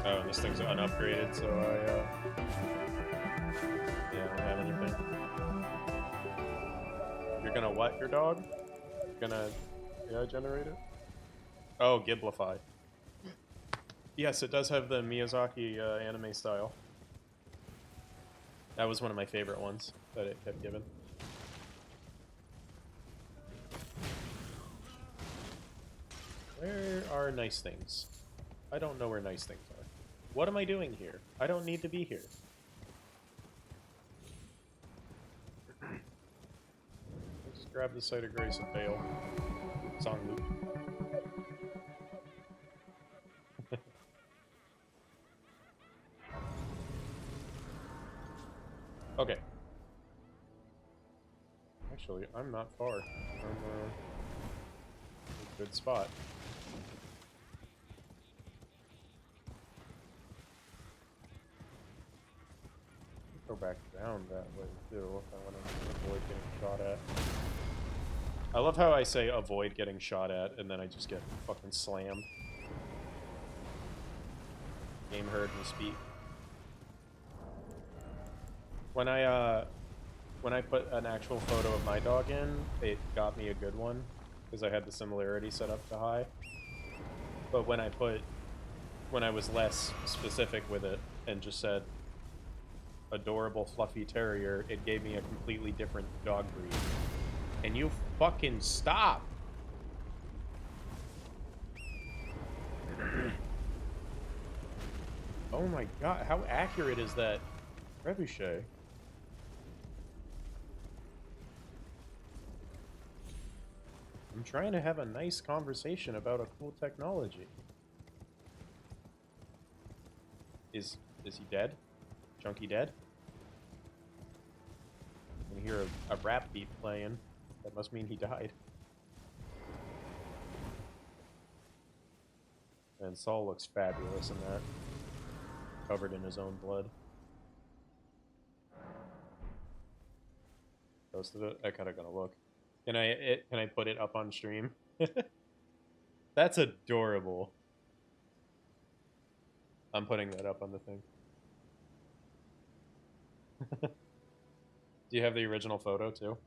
Oh, and this thing's unupgraded, so yeah, I don't have anything. You're gonna what, your dog? You're gonna AI generate it? Oh, Giblify. Yes, it does have the Miyazaki anime style. That was one of my favorite ones that it kept giving. Where are nice things? I don't know where nice things are. What am I doing here? I don't need to be here. Let's just grab the Site of Grace and bail. Song loop. Actually, I'm not far. I'm a good spot. Go back down that way too if I want to avoid getting shot at. I love how I say avoid getting shot at and then I just get fucking slammed. Game heard me speak. When I put an actual photo of my dog in, it got me a good one because I had the similarity set up to high. But when I was less specific with it and just said adorable fluffy terrier, it gave me a completely different dog breed. And you fucking stop! Oh my god, how accurate is that trebuchet? I'm trying to have a nice conversation about a cool technology. Is he dead? Chunky dead? I can hear a rap beat playing. That must mean he died. And Saul looks fabulous in that. Covered in his own blood. Posted it? I kinda gotta look. Can I put it up on stream? That's adorable. I'm putting that up on the thing. Do you have the original photo too?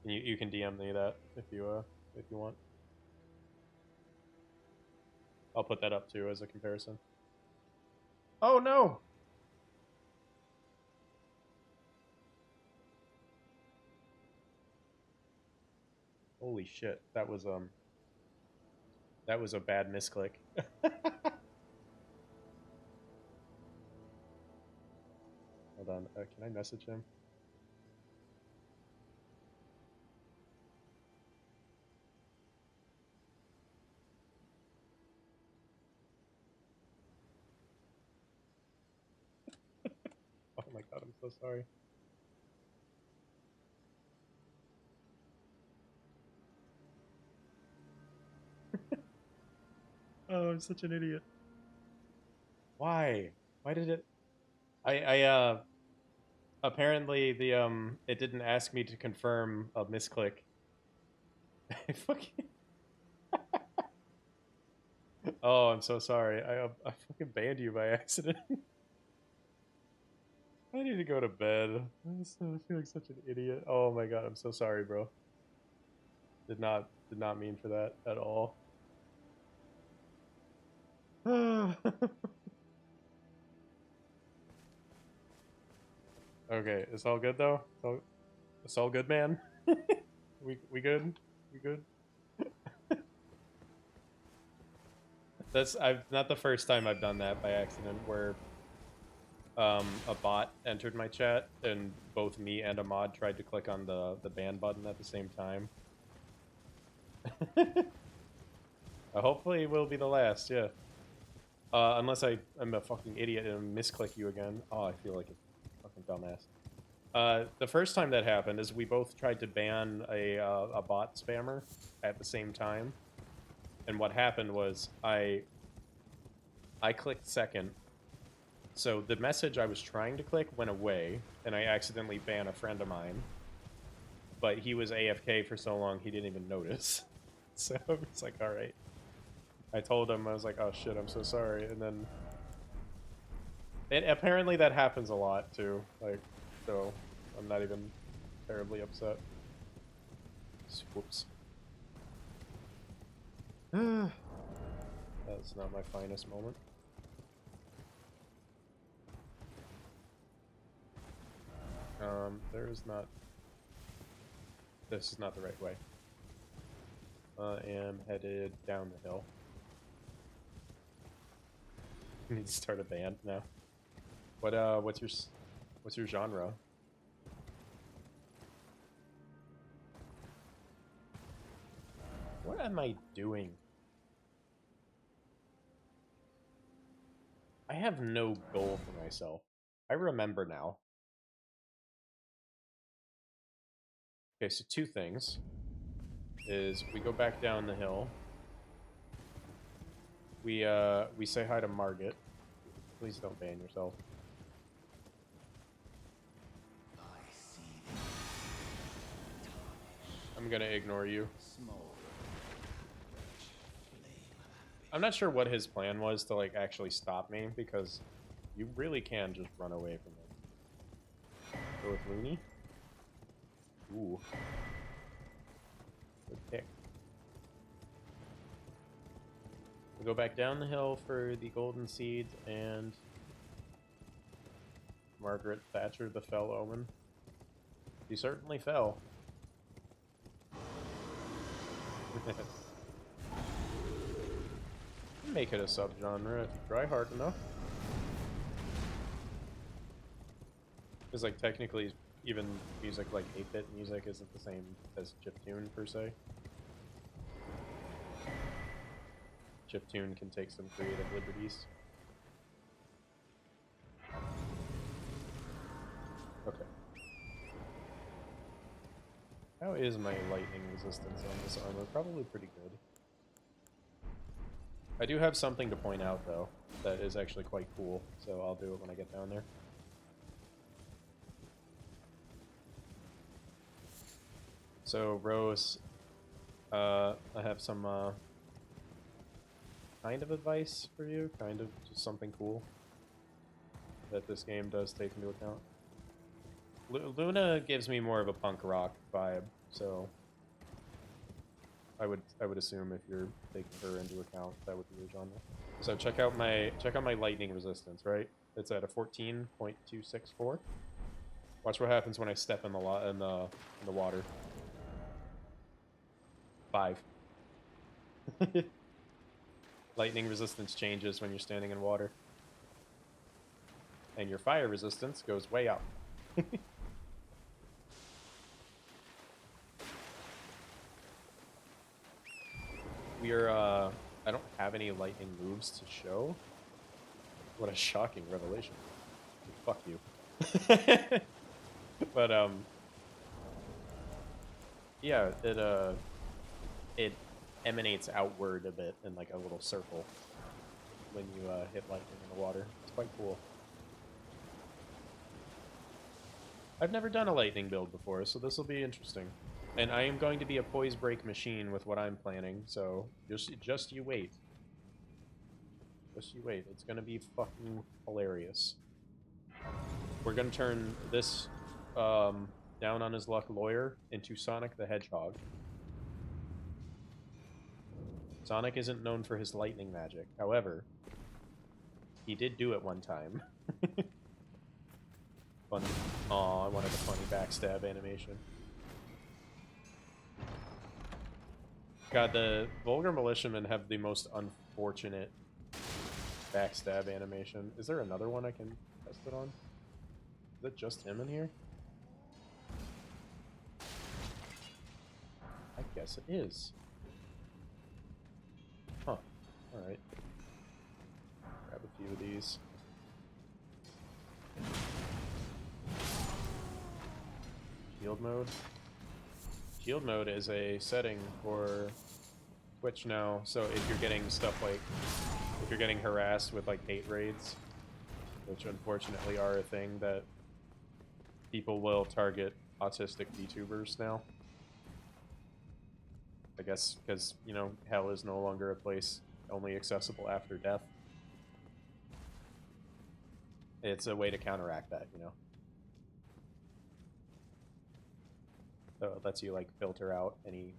You can DM me that if you want. I'll put that up too as a comparison. Oh no! Holy shit, that was a bad misclick. Hold on, can I message him? Oh my god, I'm so sorry. Oh, I'm such an idiot. Why? Why did it... apparently the, it didn't ask me to confirm a misclick. I fucking... Oh, I'm so sorry. I fucking banned you by accident. I need to go to bed. I feel like such an idiot. Oh my god, I'm so sorry, bro. Did not mean for that at all. Okay, it's all good though. It's all good, man. we good. We good. That's not the first time I've done that by accident, where a bot entered my chat and both me and a mod tried to click on the ban button at the same time. Hopefully it will be the last, yeah. Unless I'm a fucking idiot and misclick you again. Oh, I feel like a fucking dumbass. The first time that happened is we both tried to ban a bot spammer at the same time. And what happened was I clicked second. So the message I was trying to click went away, and I accidentally banned a friend of mine. But he was AFK for so long he didn't even notice. So it's like, alright. I told him, I was like, oh shit, I'm so sorry. And then... apparently that happens a lot too. Like, so I'm not even terribly upset. Whoops. That's not my finest moment. There is not... This is not the right way. I am headed down the hill. I need to start a band now. What's your genre? What am I doing? I have no goal for myself. I remember now. Okay, so two things. Is we go back down the hill. We say hi to Margit. Please don't ban yourself. I'm gonna ignore you. I'm not sure what his plan was to like actually stop me, because you really can just run away from him. Go with Looney. Ooh. Good pick. We go back down the hill for the golden seeds and Margaret Thatcher, the fell omen. She certainly fell. Make it a subgenre if you try hard enough. Because like technically even music like 8-bit music isn't the same as chiptune per se. Chiptune can take some creative liberties. Okay. How is my lightning resistance on this armor? Probably pretty good. I do have something to point out though that is actually quite cool, so I'll do it when I get down there. So Rose, I have some kind of advice for you, kind of just something cool that this game does take into account. Luna gives me more of a punk rock vibe, so I would assume if you're taking her into account, that would be your genre. So check out my lightning resistance, right? It's at a 14.264. Watch what happens when I step in the water. 5. Lightning resistance changes when you're standing in water. And your fire resistance goes way up. We are, I don't have any lightning moves to show. What a shocking revelation. Fuck you. But, yeah, it emanates outward a bit in like a little circle when you hit lightning in the water. It's quite cool. I've never done a lightning build before, so this will be interesting. And I am going to be a poise break machine with what I'm planning, so just you wait. Just you wait. It's gonna be fucking hilarious. We're gonna turn this down on his luck lawyer into Sonic the Hedgehog. Sonic isn't known for his lightning magic. However, he did do it one time. Funny. Aw, I wanted a funny backstab animation. God, the Vulgar Militiamen have the most unfortunate backstab animation. Is there another one I can test it on? Is that just him in here? I guess it is. Huh. Alright. Grab a few of these. Shield mode. Shield mode is a setting for Twitch now, so if you're getting stuff like, if you're getting harassed with like hate raids, which unfortunately are a thing that people will target autistic VTubers now. I guess because, you know, hell is no longer a place only accessible after death. It's a way to counteract that, you know. So it lets you like filter out any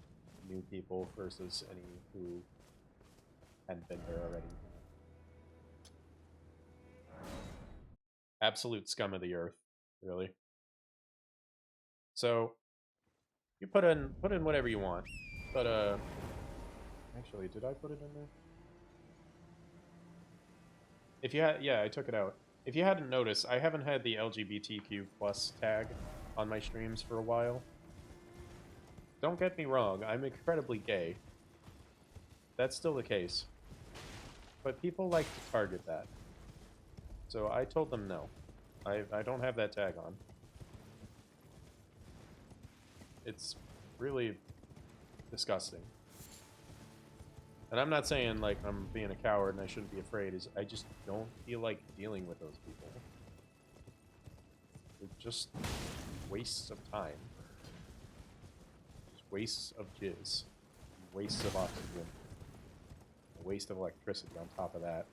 new people versus any who hadn't been there already. Absolute scum of the earth, really. So you put in whatever you want, but actually, did I put it in there? If you had, yeah, I took it out. If you hadn't noticed, I haven't had the LGBTQ+ tag on my streams for a while. Don't get me wrong, I'm incredibly gay. That's still the case. But people like to target that. So I told them no. I don't have that tag on. It's really disgusting. And I'm not saying like I'm being a coward and I shouldn't be afraid. I just don't feel like dealing with those people. They're just wastes of time. Just wastes of jizz. Wastes of oxygen. A waste of electricity on top of that.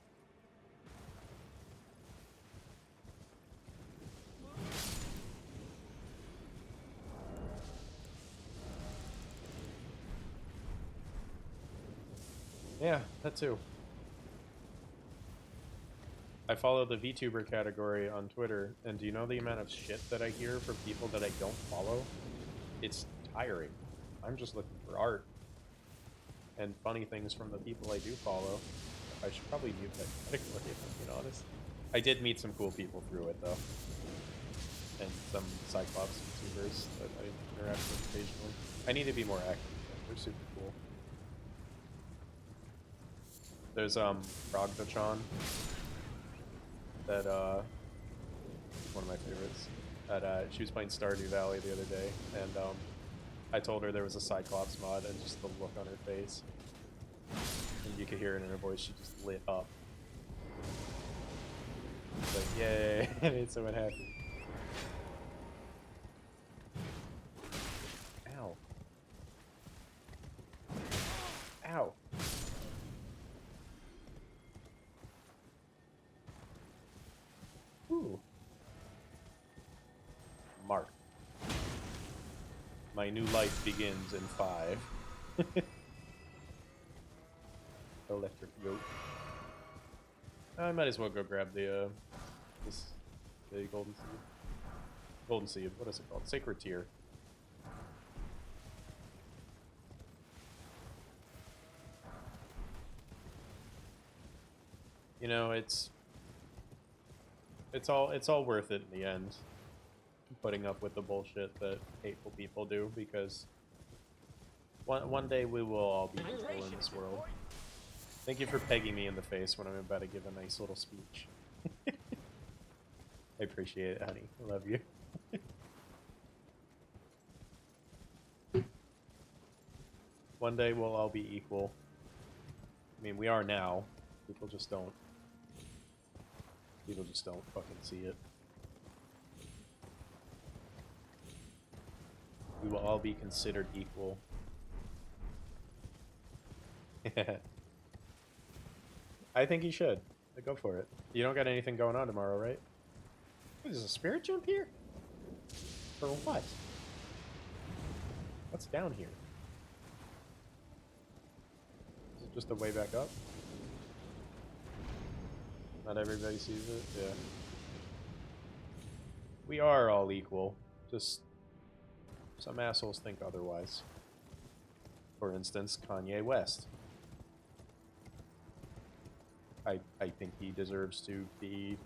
Yeah, that too. I follow the VTuber category on Twitter, and do you know the amount of shit that I hear from people that I don't follow? It's tiring. I'm just looking for art. And funny things from the people I do follow. I should probably mute that category if I'm being honest. I did meet some cool people through it, though. And some Cyclops YouTubers that I interact with occasionally. I need to be more active. They're super cool. There's Rogdachan that one of my favorites. That she was playing Stardew Valley the other day, and I told her there was a Cyclops mod, and just the look on her face, and you could hear it in her voice. She just lit up. It's like, yay! I made someone happy. Ow! Ow! Ooh. Mark. My new life begins in 5. Electric yoke. I might as well go grab the golden seed. Golden seed. What is it called? Sacred Tear. You know, it's all worth it in the end. Putting up with the bullshit that hateful people do, because one day we will all be equal in this world. Thank you for pegging me in the face when I'm about to give a nice little speech. I appreciate it, honey. I love you. One day we'll all be equal. I mean, we are now. People just don't fucking see it. We will all be considered equal. I think you should. Go for it. You don't got anything going on tomorrow, right? There's a spirit jump here? For what? What's down here? Is it just a way back up? Not everybody sees it? Yeah. We are all equal. Just some assholes think otherwise. For instance, Kanye West. I think he deserves to be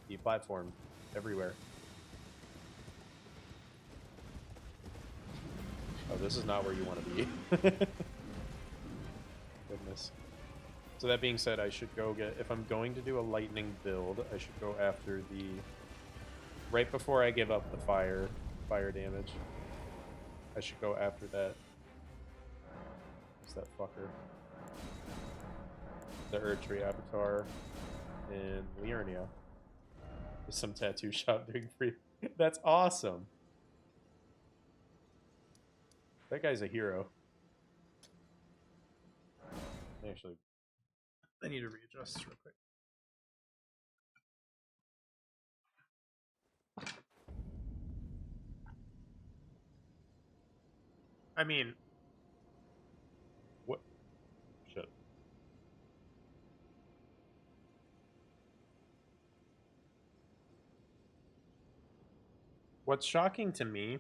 deplatformed everywhere. Oh, this is not where you want to be. Goodness. So that being said, I should go get... If I'm going to do a lightning build, I should go after the... Right before I give up the fire damage, I should go after that. What's that fucker? The Erdtree Avatar in Liurnia. There's some tattoo shop doing free. That's awesome. That guy's a hero. Actually, I need to readjust this real quick. I mean, what? Shit. What's shocking to me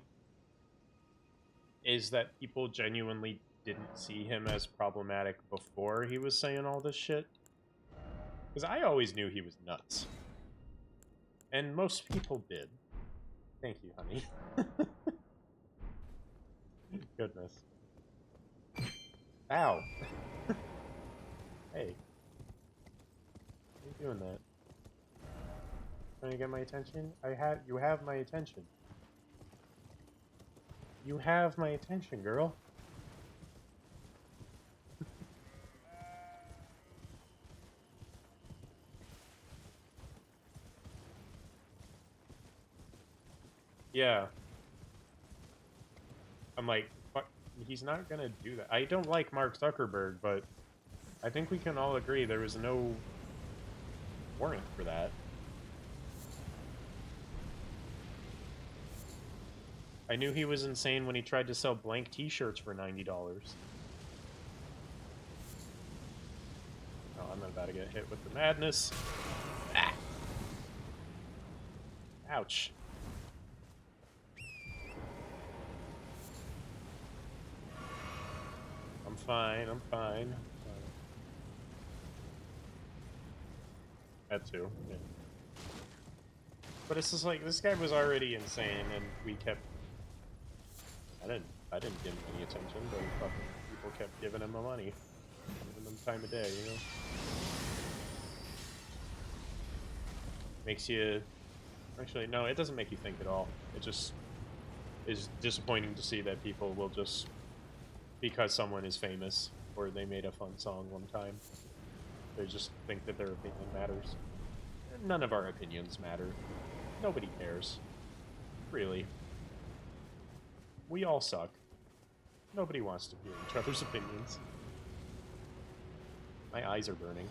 is that people genuinely didn't see him as problematic before he was saying all this shit. Because I always knew he was nuts. And most people did. Thank you, honey. Goodness. Ow. Hey. Why are you doing that? Trying to get my attention? You have my attention. You have my attention, girl. Yeah. I'm like, fuck, he's not gonna do that. I don't like Mark Zuckerberg, but I think we can all agree there was no warrant for that. I knew he was insane when he tried to sell blank t-shirts for $90. Oh, I'm about to get hit with the madness. Ah! Ouch. I'm fine, I'm fine. That too, yeah. But it's just like, this guy was already insane, and we kept... I didn't give him any attention, but fucking people kept giving him the money. Giving him time of day, you know? Makes you... Actually, no, it doesn't make you think at all. It just is disappointing to see that people will just... Because someone is famous, or they made a fun song one time, they just think that their opinion matters. None of our opinions matter. Nobody cares. Really. We all suck. Nobody wants to hear each other's opinions. My eyes are burning.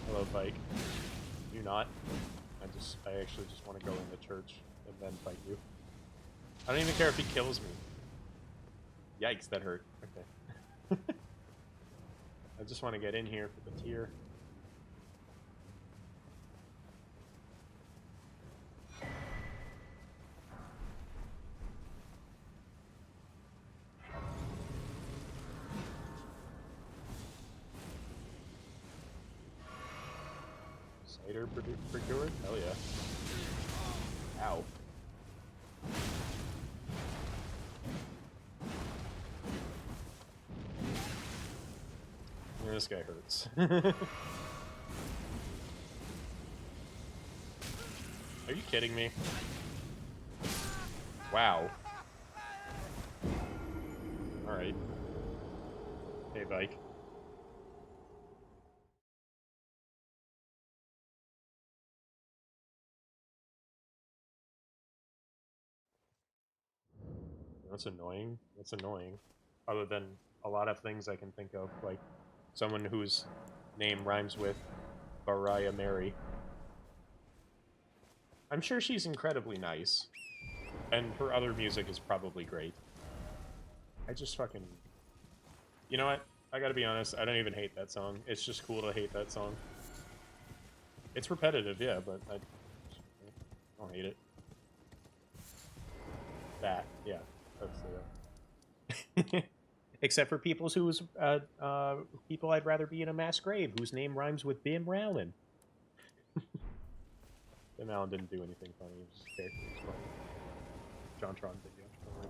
Hello, Pike. You not? I actually just want to go into church and then fight you. I don't even care if he kills me. Yikes, that hurt. Okay. I just want to get in here for the tier. Cider procured? Hell yeah. Ow. This guy hurts. Are you kidding me? Wow. Alright. Hey, bike. That's annoying. That's annoying. Other than a lot of things I can think of, like someone whose name rhymes with Mariah Mary. I'm sure she's incredibly nice, and her other music is probably great. I just fucking... You know what? I gotta be honest, I don't even hate that song. It's just cool to hate that song. It's repetitive, yeah, but I don't hate it. That, yeah. That's the... Except for people people I'd rather be in a mass grave whose name rhymes with Bim Rowland. Bim Allen didn't do anything funny. It was just a character he was playing. JonTron video. Don't worry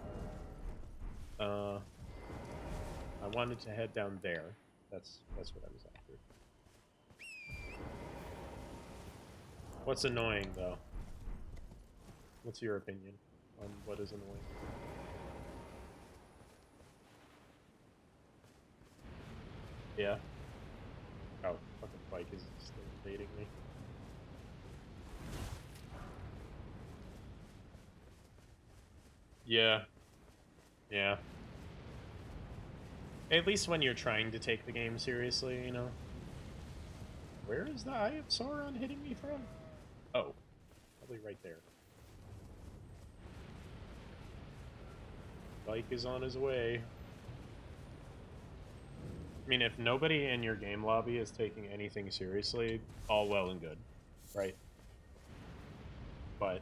about it. I wanted to head down there. That's what I was after. What's annoying, though? What's your opinion on what is annoying? Yeah? Oh, fucking bike is still invading me. Yeah. Yeah. At least when you're trying to take the game seriously, you know? Where is the Eye of Sauron hitting me from? Oh. Probably right there. Bike is on his way. I mean, if nobody in your game lobby is taking anything seriously, all well and good, right? But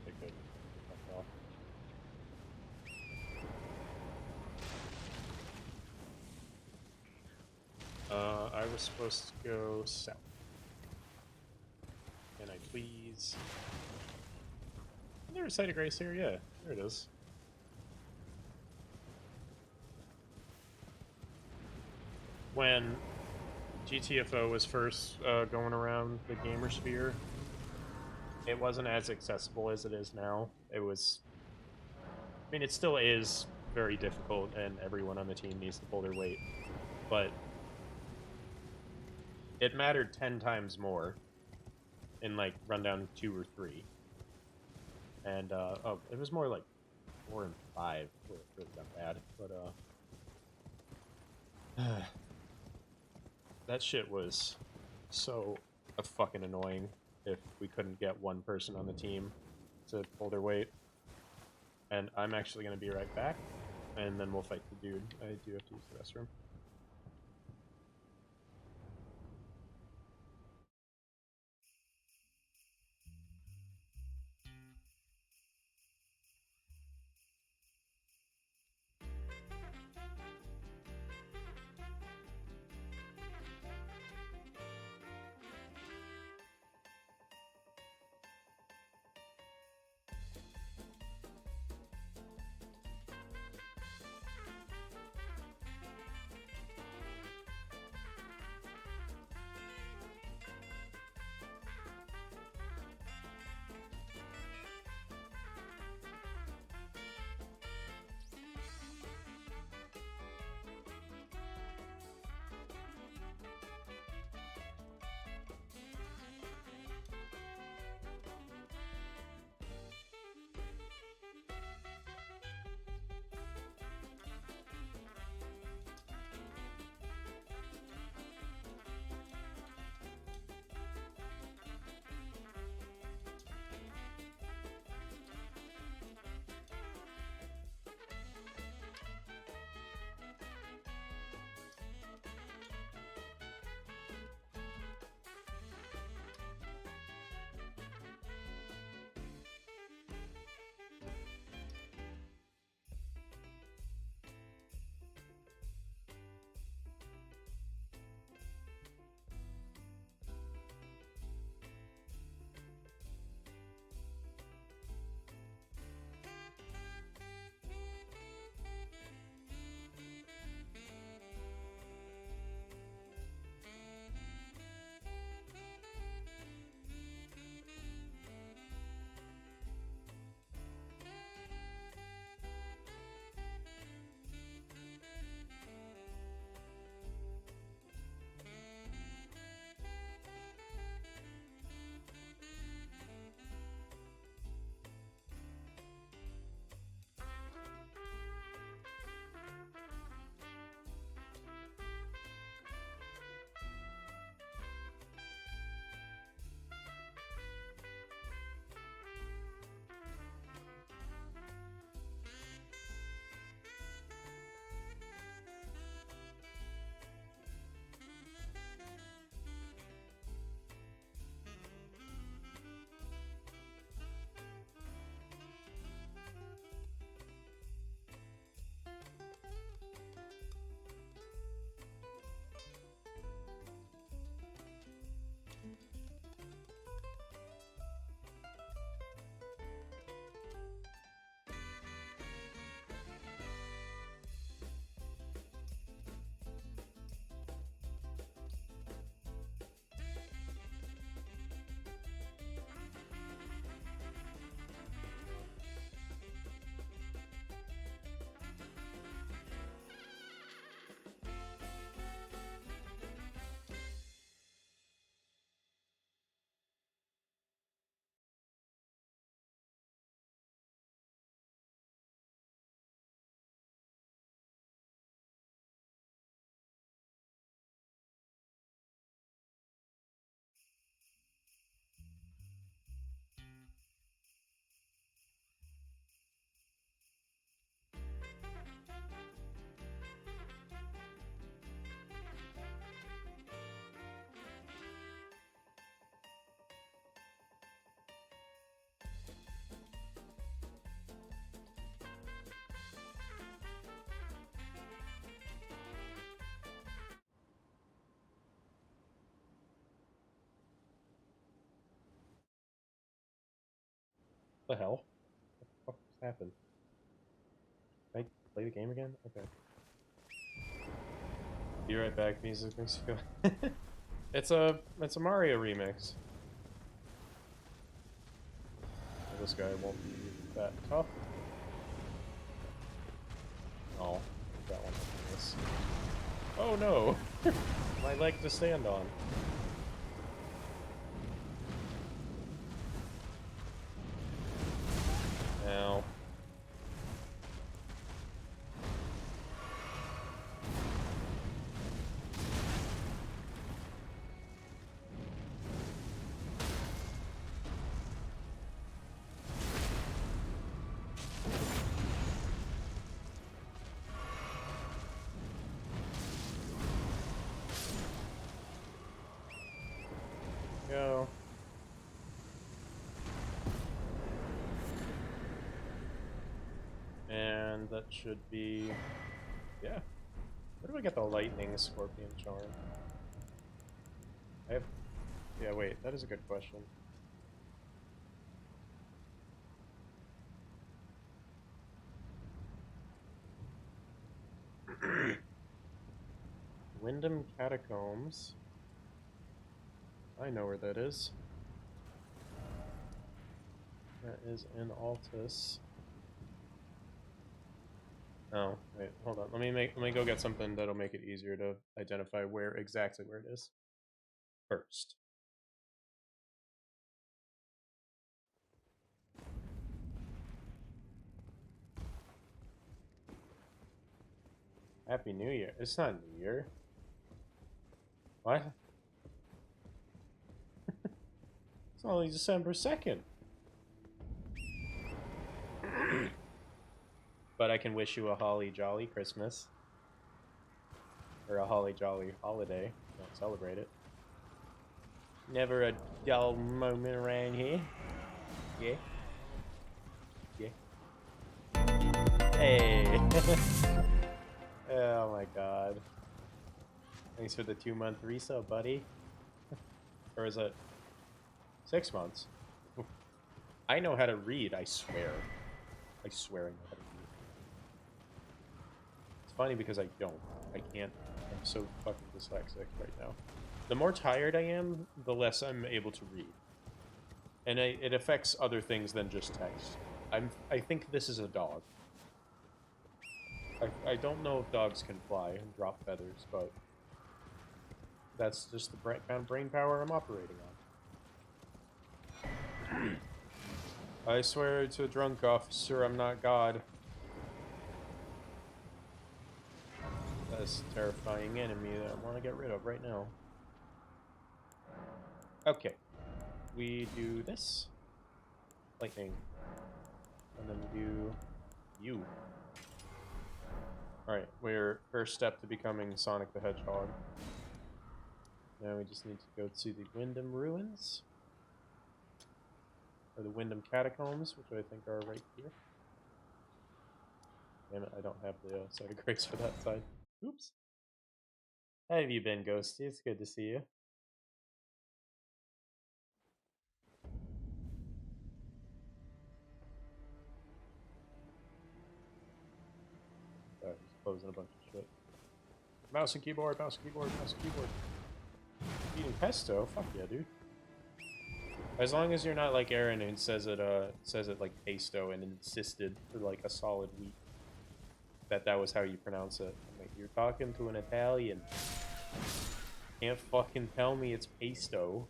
it could fuck off. I was supposed to go south. Can I please? Is there a Site of Grace here? Yeah, there it is. When GTFO was first going around the gamer sphere, it wasn't as accessible as it is now. It was, I mean, it still is very difficult, and everyone on the team needs to pull their weight, but it mattered 10 times more in, like, Rundown 2 or 3. And, oh, it was more like 4 and 5 where it really got bad, but, that shit was so fucking annoying if we couldn't get one person on the team to pull their weight. And I'm actually going to be right back, and then we'll fight the dude. I do have to use the restroom. The hell? What the fuck just happened? Can I play the game again? Okay. Be right back, Music Mexico. It's a Mario remix. this guy won't be that tough. Oh, that one. Nice. Oh no! My leg to stand on. Now. Go. And that should be, yeah. Where do I get the lightning scorpion charm? I have, yeah, wait, that is a good question. Wyndham Catacombs. I know where that is. That is in Altus. Oh, wait, hold on. Let me go get something that'll make it easier to identify exactly where it is first. Happy New Year. It's not New Year. What? It's only December 2nd. But I can wish you a holly jolly Christmas. Or a holly jolly holiday. Don't celebrate it. Never a dull moment around here. Yeah. Yeah. Hey. Oh my god. Thanks for the 2-month resub, buddy. Or is it 6 months? I know how to read, I swear. I swear I know how to read. It's funny because I don't. I can't. I'm so fucking dyslexic right now. The more tired I am, the less I'm able to read. And it affects other things than just text. I think this is a dog. I don't know if dogs can fly and drop feathers, but that's just the kind of brain power I'm operating on. I swear to a drunk officer, I'm not God. That's a terrifying enemy that I want to get rid of right now. Okay. We do this. Lightning. And then we do you. Alright, we're first step to becoming Sonic the Hedgehog. Now we just need to go to the Wyndham Ruins. Or the Wyndham Catacombs, which I think are right here. Damn it, I don't have the site of grace for that side. Oops. How have you been, Ghosty? It's good to see you. Sorry, just closing a bunch of shit. Mouse and keyboard, mouse and keyboard, mouse and keyboard. Eating pesto? Fuck yeah, dude. As long as you're not like Aaron who says it like pesto and insisted for like a solid week that was how you pronounce it. I'm like, you're talking to an Italian. Can't fucking tell me it's pesto.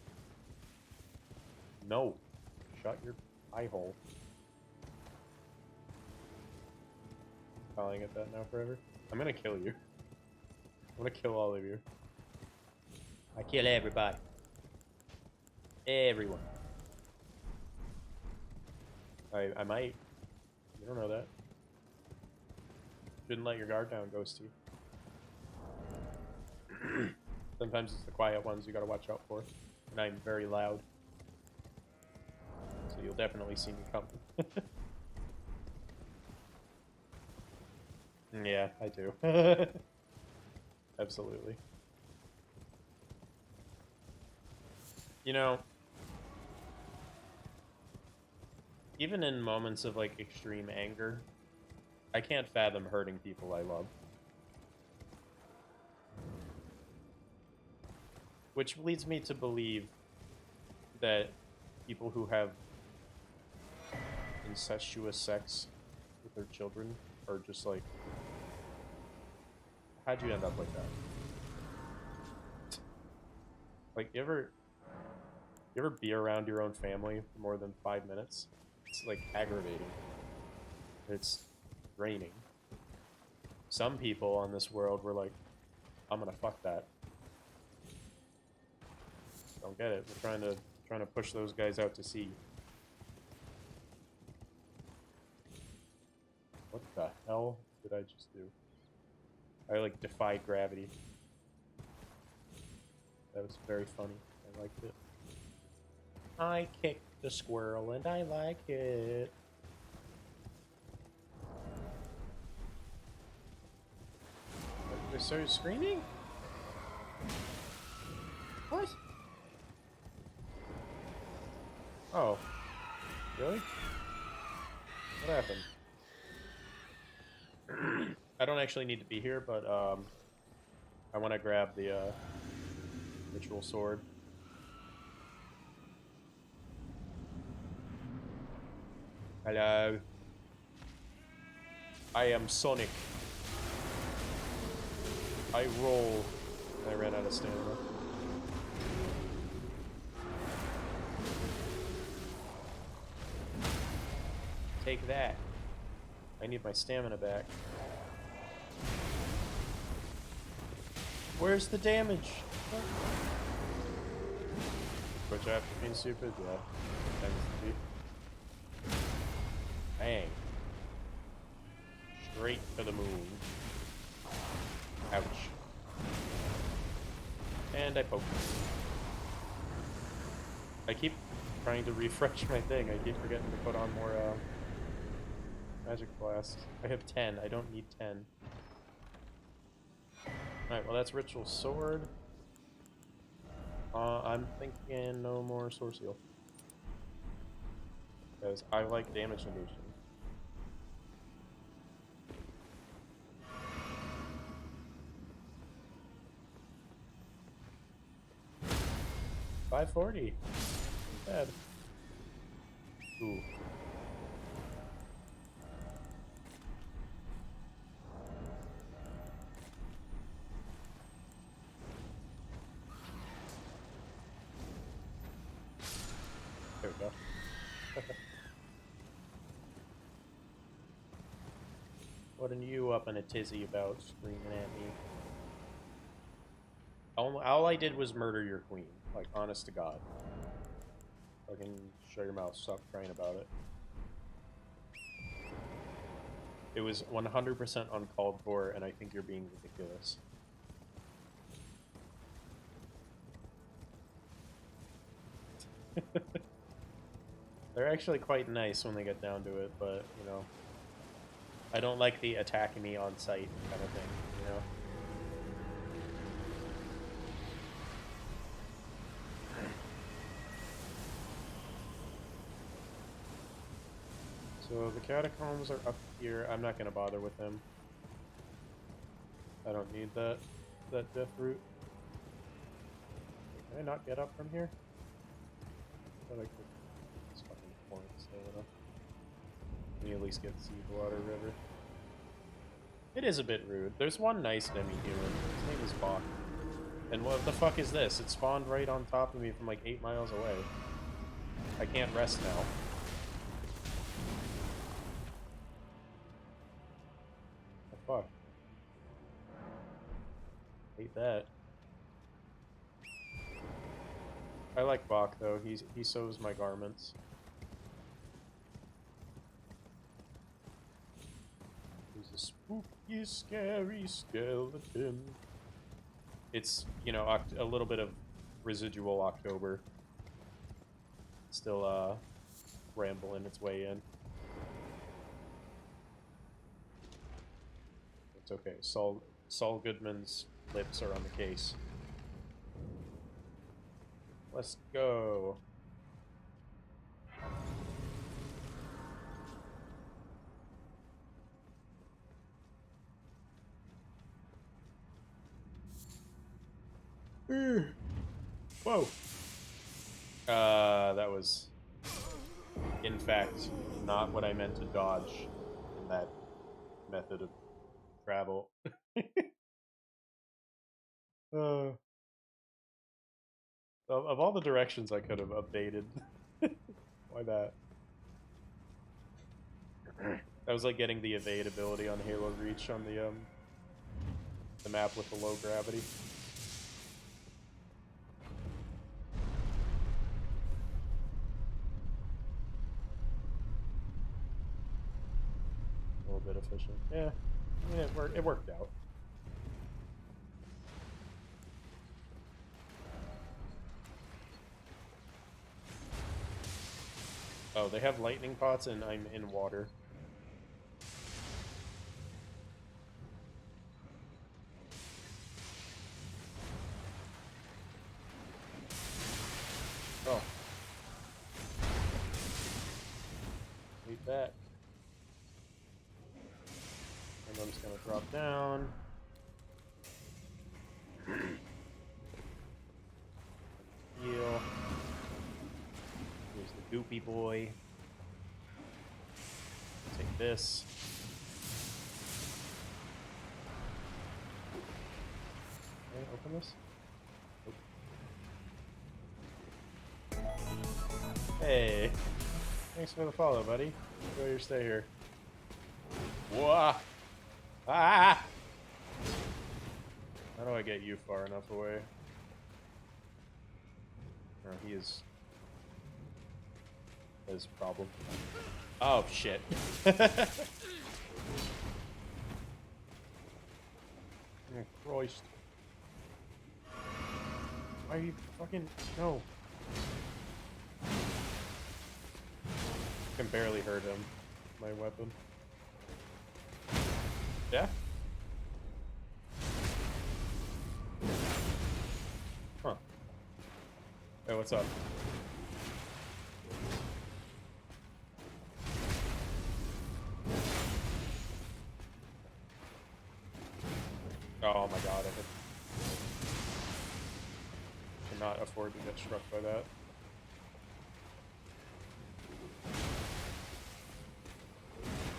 No. Shut your eye hole. Calling it that now forever. I'm gonna kill you. I'm gonna kill all of you. I kill everybody. Everyone. I might. You don't know that. Shouldn't let your guard down, Ghosty. Sometimes it's the quiet ones you gotta watch out for. And I'm very loud. So you'll definitely see me come. Yeah, I do. Absolutely. You know, even in moments of like extreme anger, I can't fathom hurting people I love. Which leads me to believe that people who have incestuous sex with their children, or just like, how'd you end up like that? Like, you ever be around your own family for more than 5 minutes? It's like aggravating. It's draining. Some people on this world were like, I'm gonna fuck that. Don't get it. We're trying to push those guys out to sea. What the hell did I just do? I like defied gravity. That was very funny. I liked it. I kicked the squirrel and I like it. They started screaming? What? Oh. Really? What happened? I don't actually need to be here, but I want to grab the ritual sword. Hello. I am Sonic. I roll. I ran out of stamina. Take that. I need my stamina back. Where's the damage? Which after being stupid? Yeah. Tends to be. Bang. Straight to the moon. Ouch. And I poke. I keep trying to refresh my thing. I keep forgetting to put on more magic blast. I have 10. I don't need 10. Alright, well that's ritual sword. I'm thinking no more sword seal. Because I like damage negation. $540. Bad. Ooh. There we go. What are you up in a tizzy about, screaming at me? All I did was murder your queen. Like, honest to God. Fucking shut your mouth. Stop crying about it. It was 100% uncalled for, and I think you're being ridiculous. They're actually quite nice when they get down to it, but, you know, I don't like the attacking me on sight kind of thing, you know? So the catacombs are up here. I'm not gonna bother with them. I don't need that death root. Can I not get up from here? I like this fucking point, so let me at least get Seedwater River. It is a bit rude. There's one nice demi-human. His name is Bach. And what the fuck is this? It spawned right on top of me from like 8 miles away. I can't rest now. The fuck? Hate that. I like Bach though. He sews my garments. He's a spooky, scary skeleton. It's, you know, a little bit of residual October. Still rambling its way in. It's okay. Saul Goodman's lips are on the case. Let's go. Whoa. That was in fact, not what I meant to dodge in that method of travel. uh, of all the directions I could have evaded, why that? That was like getting the evade ability on Halo Reach on the map with the low gravity. A little bit efficient. Yeah. I mean, it worked out. Oh, they have lightning pots and I'm in water. Oh. Leave that. And I'm just gonna drop down. Heal. Here's the goopy boy. Take this. Okay, open this. Nope. Hey. Thanks for the follow, buddy. Enjoy your stay here. Whoa! Ah! How do I get you far enough away? No, he is... his problem. Oh, shit. Oh, Christ. Why are you fucking... No. I can barely hurt him. My weapon. Yeah? Huh. Hey, what's up? Oh my god, I cannot afford to get struck by that.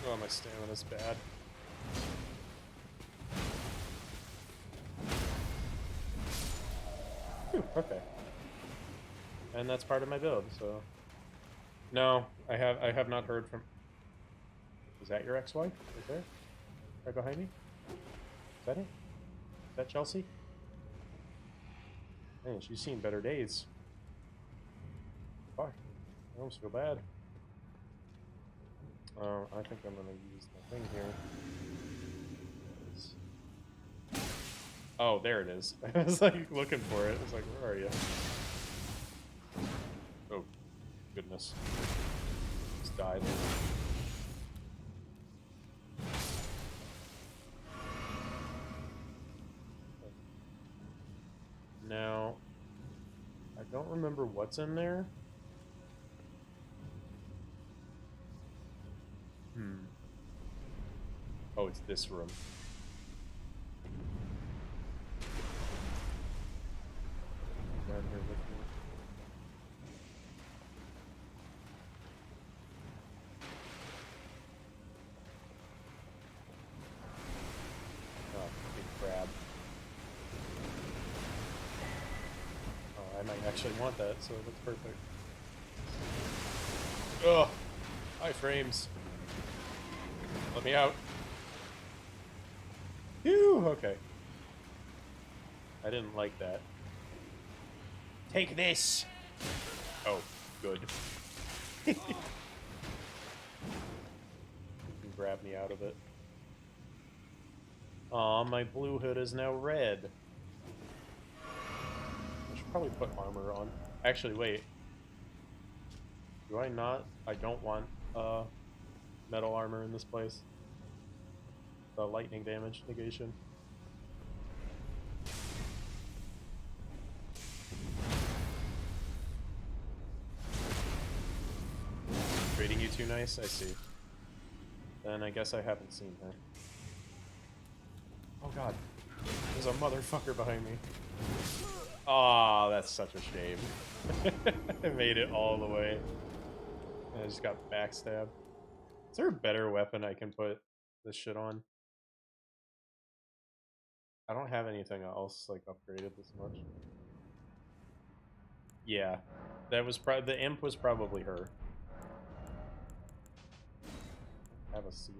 Oh, my stamina's bad. Whew, okay. And that's part of my build, so... No, I have not heard from... Is that your ex-wife? Right there? Right behind me? Is that it? Is that Chelsea? Man, she's seen better days. Fuck. I almost feel bad. I think I'm gonna use the thing here. Oh, there it is. I was like looking for it. I was like, where are you? Oh, goodness. Just died. Now, I don't remember what's in there. Oh, it's this room. Down here with me. Oh, big crab. Oh, I might actually want that, so that's perfect. Ugh! High frames. Let me out. Phew, okay. I didn't like that. Take this! Oh, good. You can grab me out of it. Aw, my blue hood is now red. I should probably put armor on. Actually, wait. Do I not? I don't want metal armor in this place. The lightning damage negation. Treating you too nice? I see. Then I guess I haven't seen her. Oh god. There's a motherfucker behind me. Aw, that's such a shame. I made it all the way. I just got backstabbed. Is there a better weapon I can put this shit on? I don't have anything else like upgraded this much. Yeah, that was the imp was probably her. I have a seal.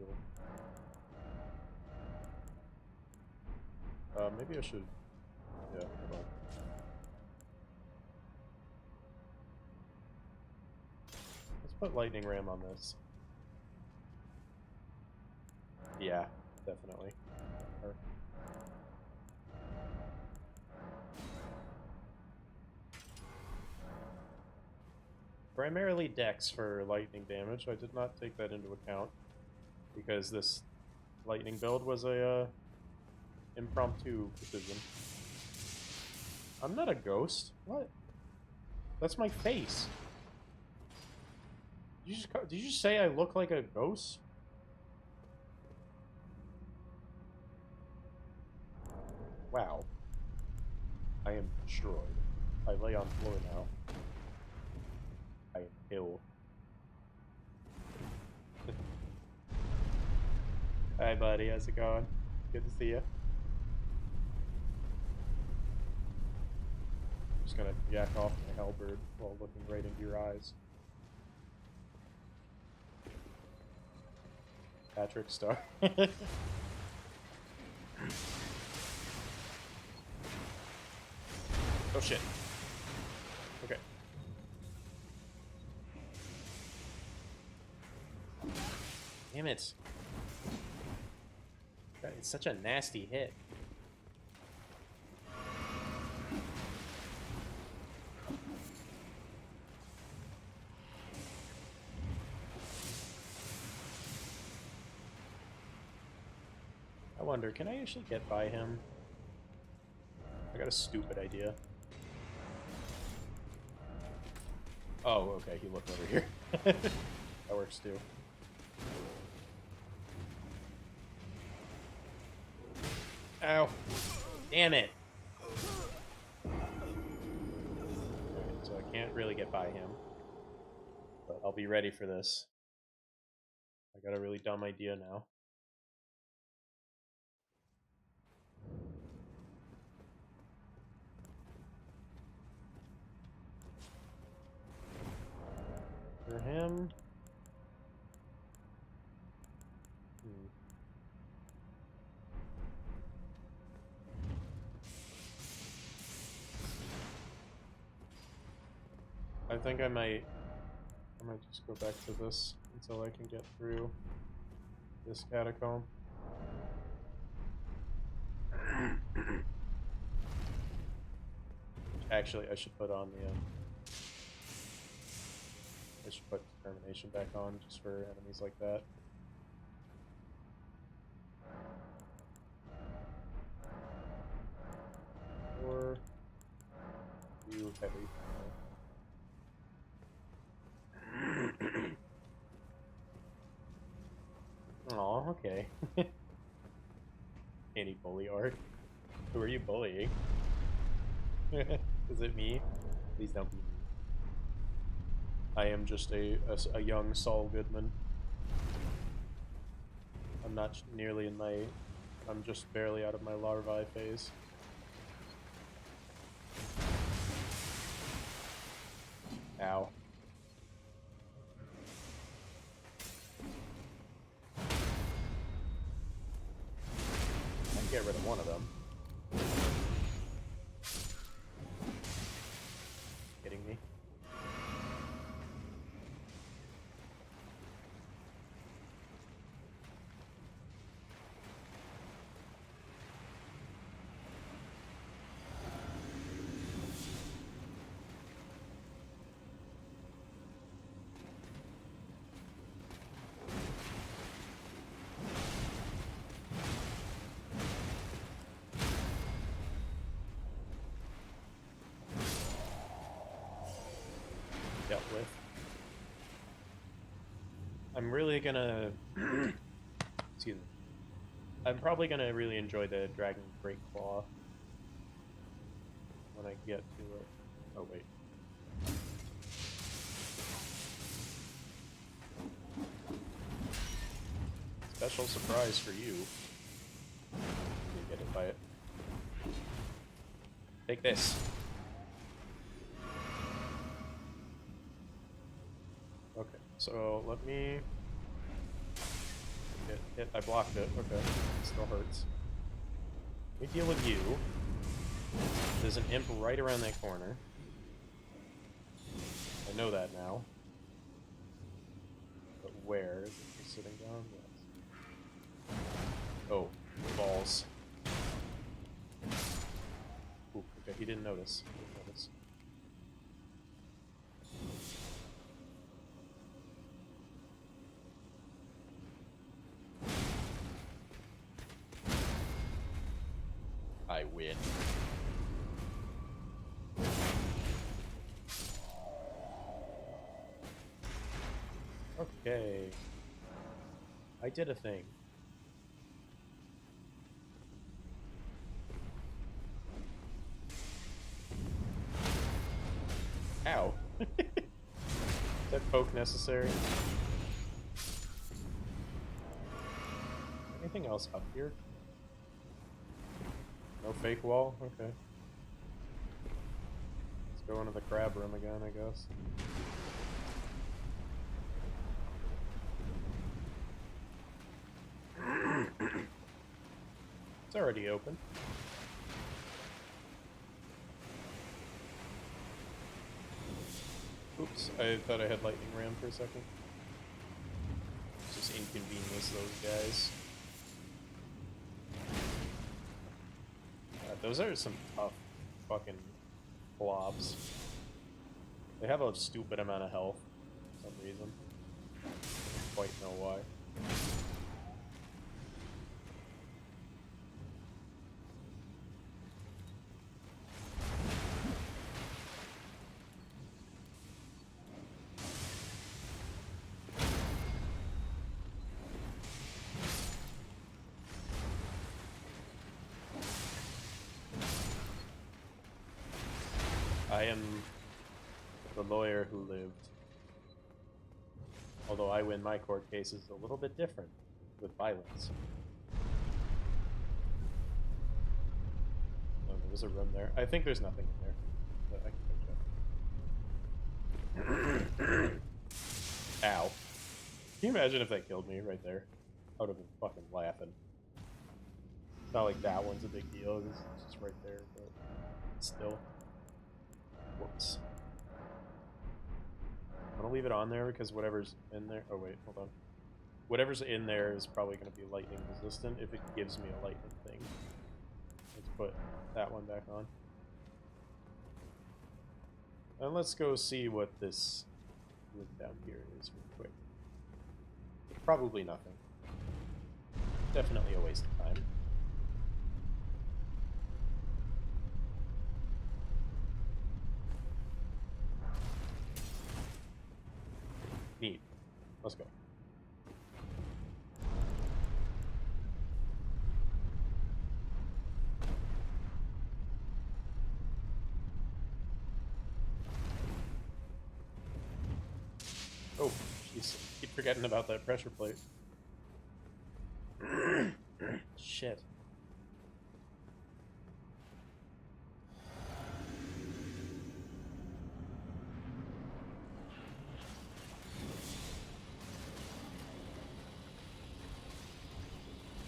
Maybe I should. Yeah, hold on. Let's put lightning ram on this. Yeah, definitely. Her. Primarily dex for lightning damage. I did not take that into account because this lightning build was a impromptu decision. I'm not a ghost. What? That's my face. Did you just say I look like a ghost? Wow. I am destroyed. I lay on floor now. I am ill. Hi, buddy. How's it going? Good to see you. I'm just gonna jack off my halberd while looking right into your eyes. Patrick Star. Oh shit. Okay. Damn it. God, it's such a nasty hit. I wonder, can I actually get by him? I got a stupid idea. Oh, okay, he looked over here. That works too. Ow. Damn it. Alright, so I can't really get by him. But I'll be ready for this. I got a really dumb idea now. For him... I think I might just go back to this until I can get through this catacomb. Actually, I should put on the I should put determination back on just for enemies like that. Or you heavy. Aw, okay. Any bully art? Who are you bullying? Is it me? Please don't be me. I am just a young Saul Goodman. I'm not nearly in my... I'm just barely out of my larvae phase. Ow. Get rid of one of them. Kidding me? Dealt with. I'm really gonna excuse me. I'm probably gonna really enjoy the Dragon Great Claw when I get to it. Oh wait. special surprise for you. You get hit by it. Take this. Okay, so let me get hit. I blocked it. Okay, it still hurts. Let me deal with you. There's an imp right around that corner. I know that now. But where? Is it just sitting down? Yes. Oh, balls. Ooh, okay, he didn't notice. He didn't notice. I win. Okay. I did a thing. Ow. Is that poke necessary? Anything else up here? No fake wall? Okay. Let's go into the crab room again, I guess. It's already open. Oops, I thought I had lightning ram for a second. Just inconvenience those guys. Those are some tough fucking blobs. They have a stupid amount of health for some reason. I don't quite know why. I am the lawyer who lived. Although I win my court cases a little bit different, with violence. Oh, there's a room there. I think there's nothing in there, but I can go check. Ow. Can you imagine if they killed me right there? I would have been fucking laughing. It's not like that one's a big deal, it's just right there, but still. Whoops. I'm gonna leave it on there because whatever's in there... Oh wait, hold on. Whatever's in there is probably gonna be lightning resistant if it gives me a lightning thing. Let's put that one back on. And let's go see what this room down here is real quick. Probably nothing. Definitely a waste of time. Neat. Let's go. Oh, jeez. Keep forgetting about that pressure plate. Shit.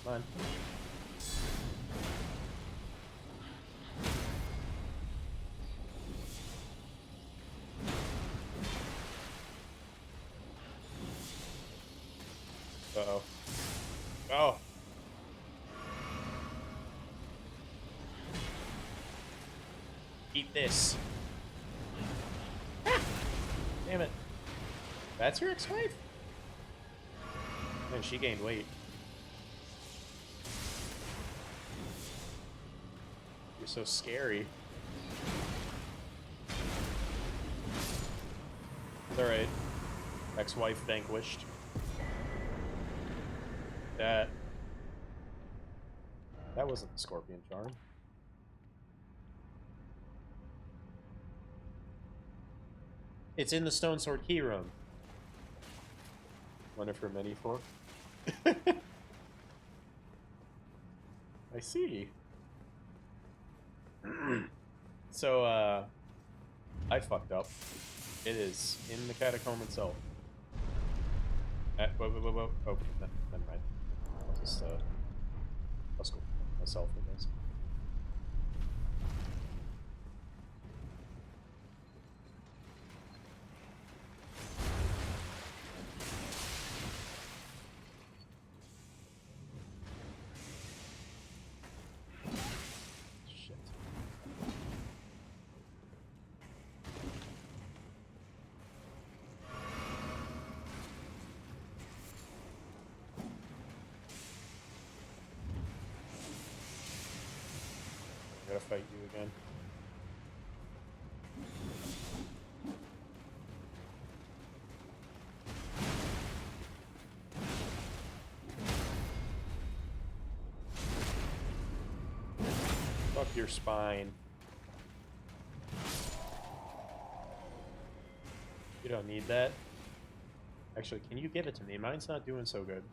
Come on. Uh-oh. Oh! Eat this. Ah! Damn it. That's your ex-wife? Man, she gained weight. You're so scary. It's alright. Ex-wife vanquished. That wasn't the Scorpion Charm. It's in the Stone Sword Key Room. One of her many fork. I see. So, I fucked up. It is in the catacomb itself. Whoa. Oh, never mind. I'll just, I'll scope myself in this. Shit. I gotta fight you again. Fuck your spine. You don't need that. Actually, can you give it to me? Mine's not doing so good.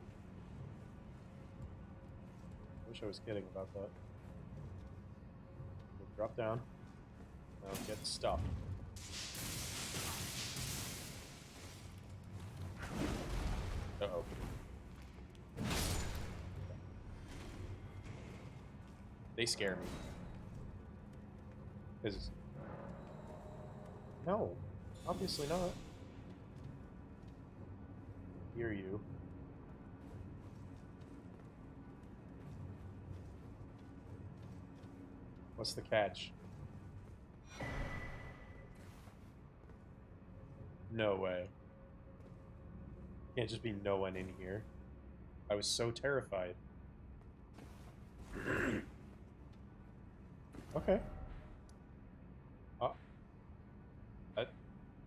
Wish I was kidding about that. Drop down. Now get stuff. Uh-oh. They scare me. 'Cause... No. Obviously not. Hear you. What's the catch? No way. Can't just be no one in here. I was so terrified. Okay.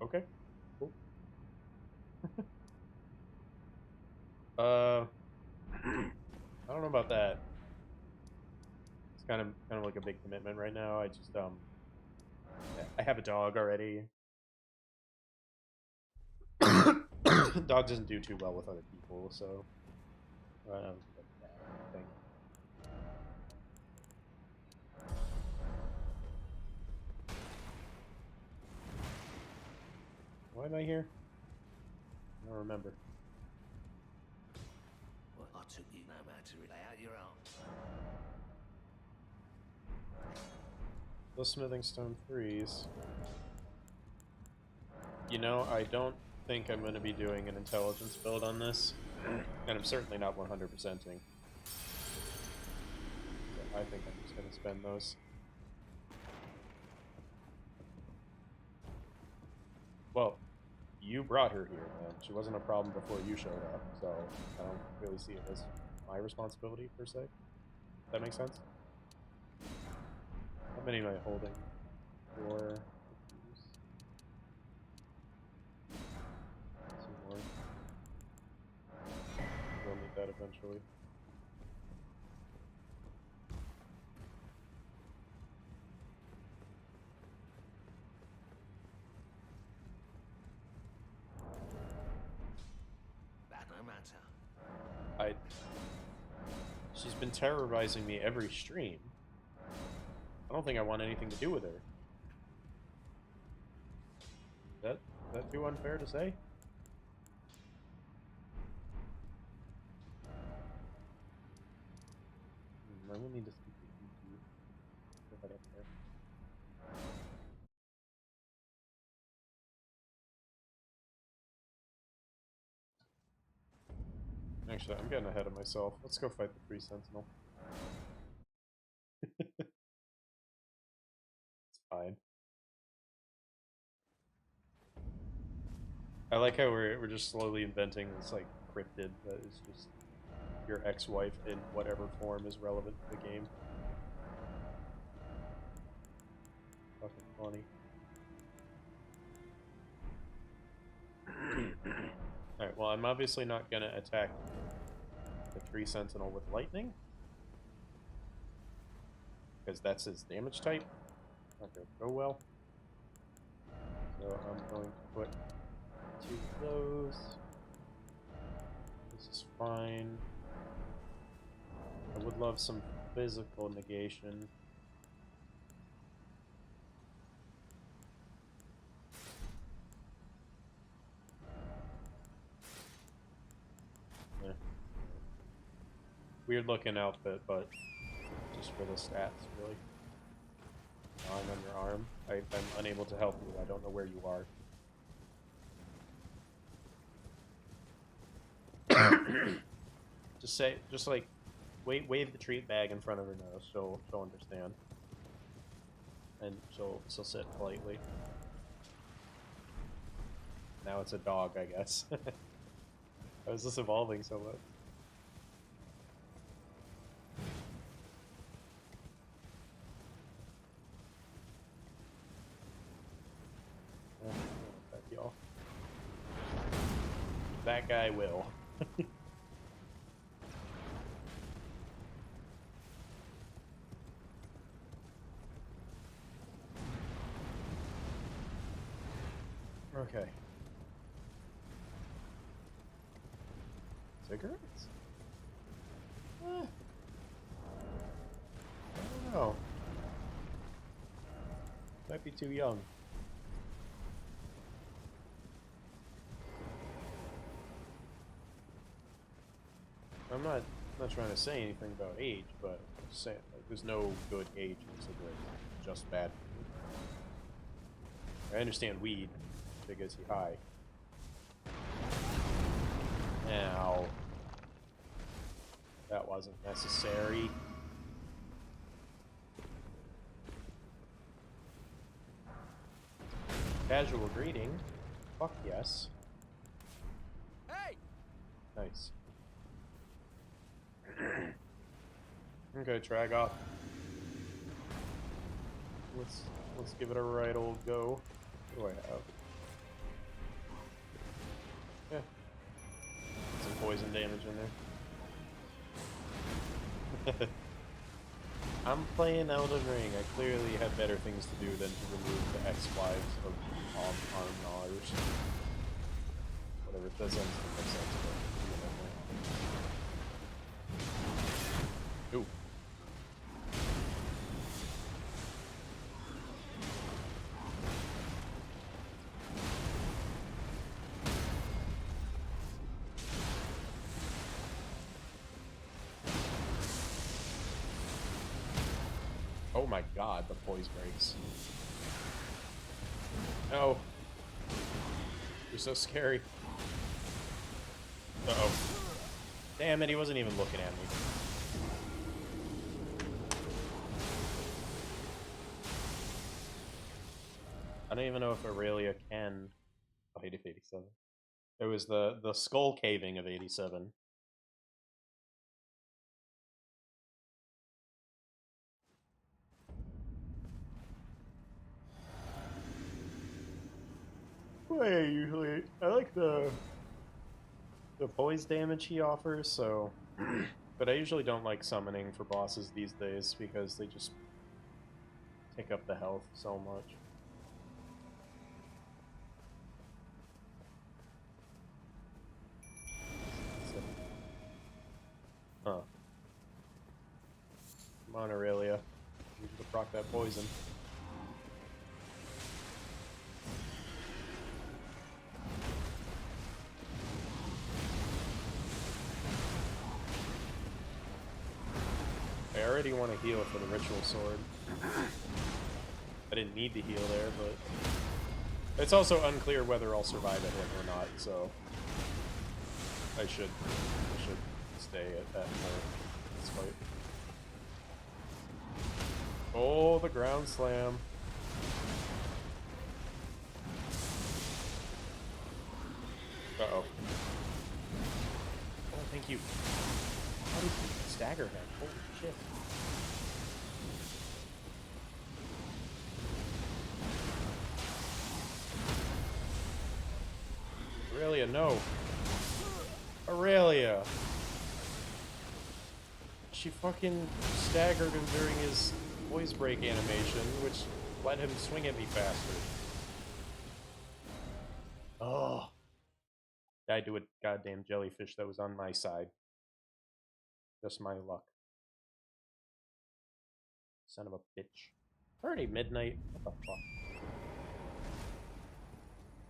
Okay. Cool. I don't know about that. It's kind of like a big commitment right now. I just I have a dog already. Dog doesn't do too well with other people, so that's a bad thing. Why am I here? I don't remember. Well, I took you no matter lay out your arms. The smithing stone freeze. You know, I don't think I'm going to be doing an intelligence build on this, and I'm certainly not 100%ing. I think I'm just going to spend those. Well, you brought her here, man. She wasn't a problem before you showed up, so I don't really see it as my responsibility, per se. Does that make sense? How many am I holding? 4. 2 more. We'll need that eventually. That no matter. She's been terrorizing me every stream. I don't think I want anything to do with her. Is that too unfair to say? I will need to speak to you. Go ahead up there. Actually, I'm getting ahead of myself. Let's go fight the Tree Sentinel. It's fine. I like how we're just slowly inventing this like cryptid that is just your ex-wife in whatever form is relevant to the game. Fucking funny. Alright, well, I'm obviously not gonna attack the Tree Sentinel with lightning, because that's his damage type. Not gonna go well. So I'm going to put 2 of those. This is fine. I would love some physical negation. Yeah. Weird looking outfit, but just for the stats, really. Gnawing on your arm. I'm unable to help you. I don't know where you are. Just like, wave the treat bag in front of her nose. She'll understand, and she'll sit politely. Now it's a dog, I guess. How is this evolving so much? Y'all. That guy will. Okay. Cigarettes? I don't know. Might be too young. I'm not trying to say anything about age, but I'm just saying, like, there's no good age in cigarettes. It's just bad. I understand weed. It gets you high. Ow. That wasn't necessary. Casual greeting. Fuck yes. Hey! Nice. Okay, Tragoth. Let's give it a right old go. What do I have? Yeah. Some poison damage in there. I'm playing Elden Ring. I clearly have better things to do than to remove the X-Wives of arm gnawers. Whatever, it doesn't make sense, but ooh. Oh my god, the poise breaks. No. You're so scary. Uh-oh. Damn it, he wasn't even looking at me. I don't even know if Aurelia can fight if 87. It was the skull caving of 87. Well, usually I like the poise damage he offers, so but I usually don't like summoning for bosses these days because they just take up the health so much. Huh. Come on, Aurelia. You need to proc that poison. I already want to heal for the ritual sword. I didn't need to heal there, but it's also unclear whether I'll survive a hit or not, so I should stay at that point. This fight. Oh, the ground slam. Uh-oh. Oh, thank you. How did you stagger him? Holy shit. Aurelia, no. Aurelia! She fucking staggered him during his voice break animation, which let him swing at me faster. Oh. Died to a goddamn jellyfish that was on my side. Just my luck. Son of a bitch. Already midnight. What the fuck?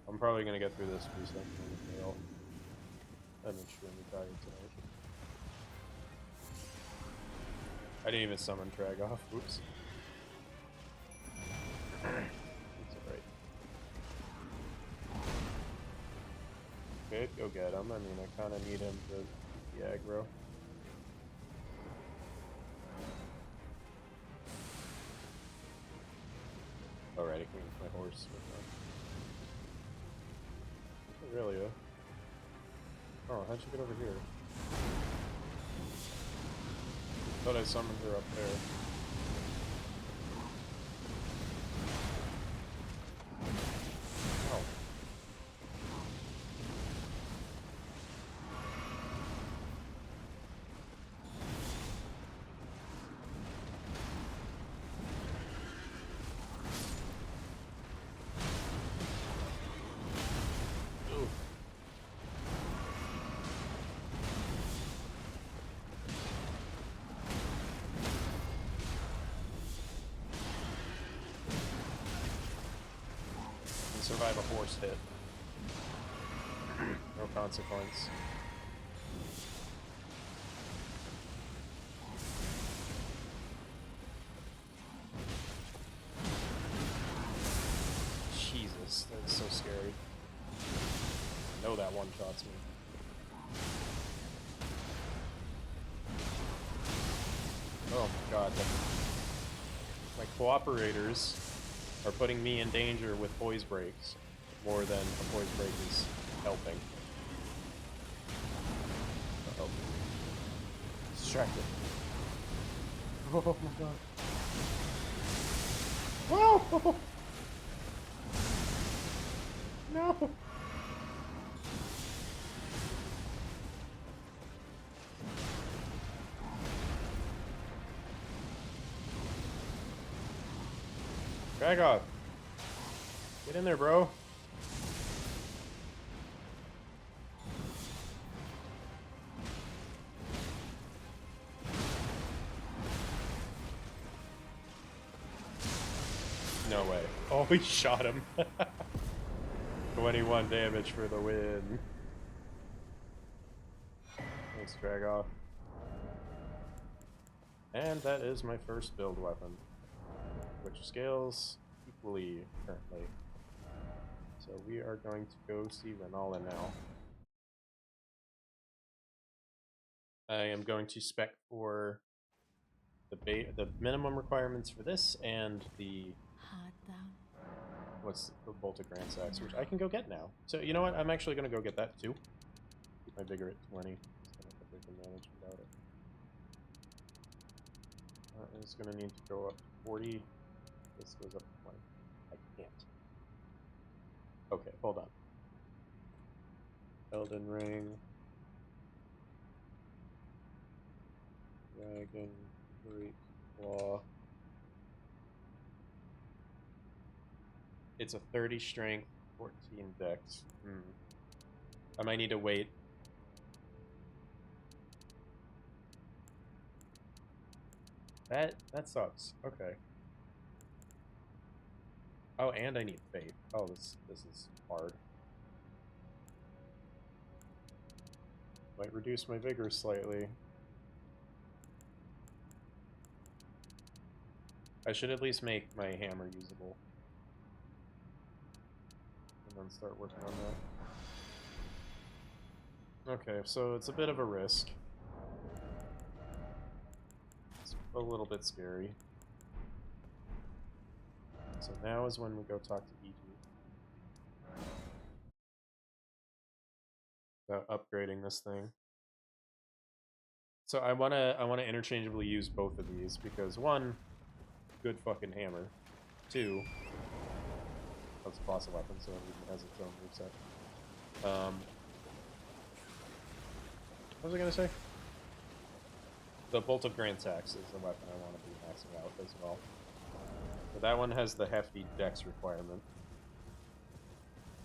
I'm probably gonna get through this reset and fail. I'm extremely tired tonight. I didn't even summon Tragoff. Oops. It's alright. Okay, go get him. I mean, I kind of need him to be aggro. Alright, I can use my horse with that. Aurelia. Oh, how'd you get over here? Thought I summoned her up there. Oh. Ooh. Survive a horse hit. No consequence. Jesus, that's so scary. I know that one shots me. Oh my god. My cooperators are putting me in danger with poise breaks more than a poise break is helping. Uh-oh. Distracted. Oh my god. Whoa! No! Drag off. Get in there, bro. No way. Oh, we shot him. 21 damage for the win. Thanks, drag off. And that is my first build weapon, which scales equally currently. So we are going to go see Renala now. I am going to spec for the minimum requirements for this and the what's the Bolt of Grand Sax, which I can go get now. So you know what? I'm actually going to go get that too. Keep my vigor at 20. I don't think I can manage without it. It's going to need to go up to 40. This goes up to 20. I can't. Okay, hold on. Elden Ring. Dragon. Great Claw. It's a 30 strength, 14 dex. I might need to wait. That sucks. Okay. Oh, and I need faith. Oh, this is hard. Might reduce my vigor slightly. I should at least make my hammer usable. And then start working on that. Okay, so it's a bit of a risk. It's a little bit scary. So now is when we go talk to EG about upgrading this thing. So I wanna interchangeably use both of these because one, good fucking hammer. Two, that's a boss weapon, so it even has its own moveset. What was I gonna say? The Bolt of Grand Sax is the weapon I want to be maxing out as well. But that one has the hefty dex requirement.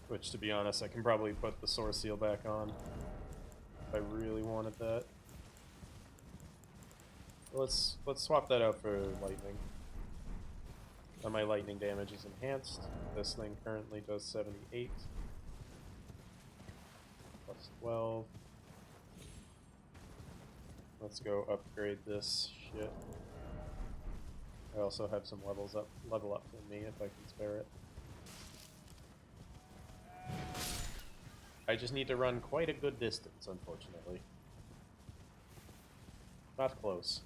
Which, to be honest, I can probably put the Source Seal back on if I really wanted that. Let's swap that out for Lightning. And my lightning damage is enhanced. This thing currently does 78. Plus 12. Let's go upgrade this shit. I also have some level up in me if I can spare it. I just need to run quite a good distance, unfortunately. Not close.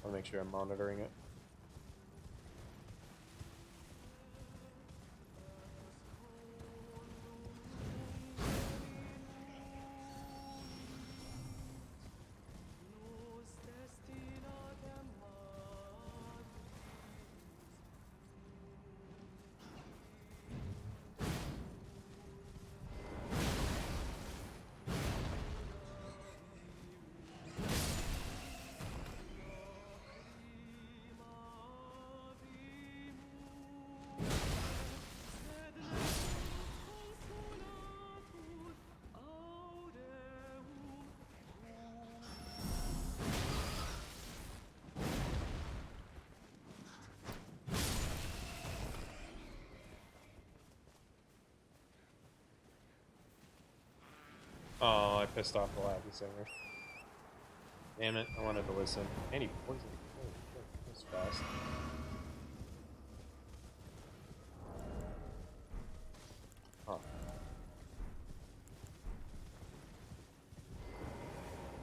I'll make sure I'm monitoring it. Oh, I pissed off the Lappy Singer. Damn it, I wanted to listen. And he poisoned me. Holy shit, that's fast. Huh.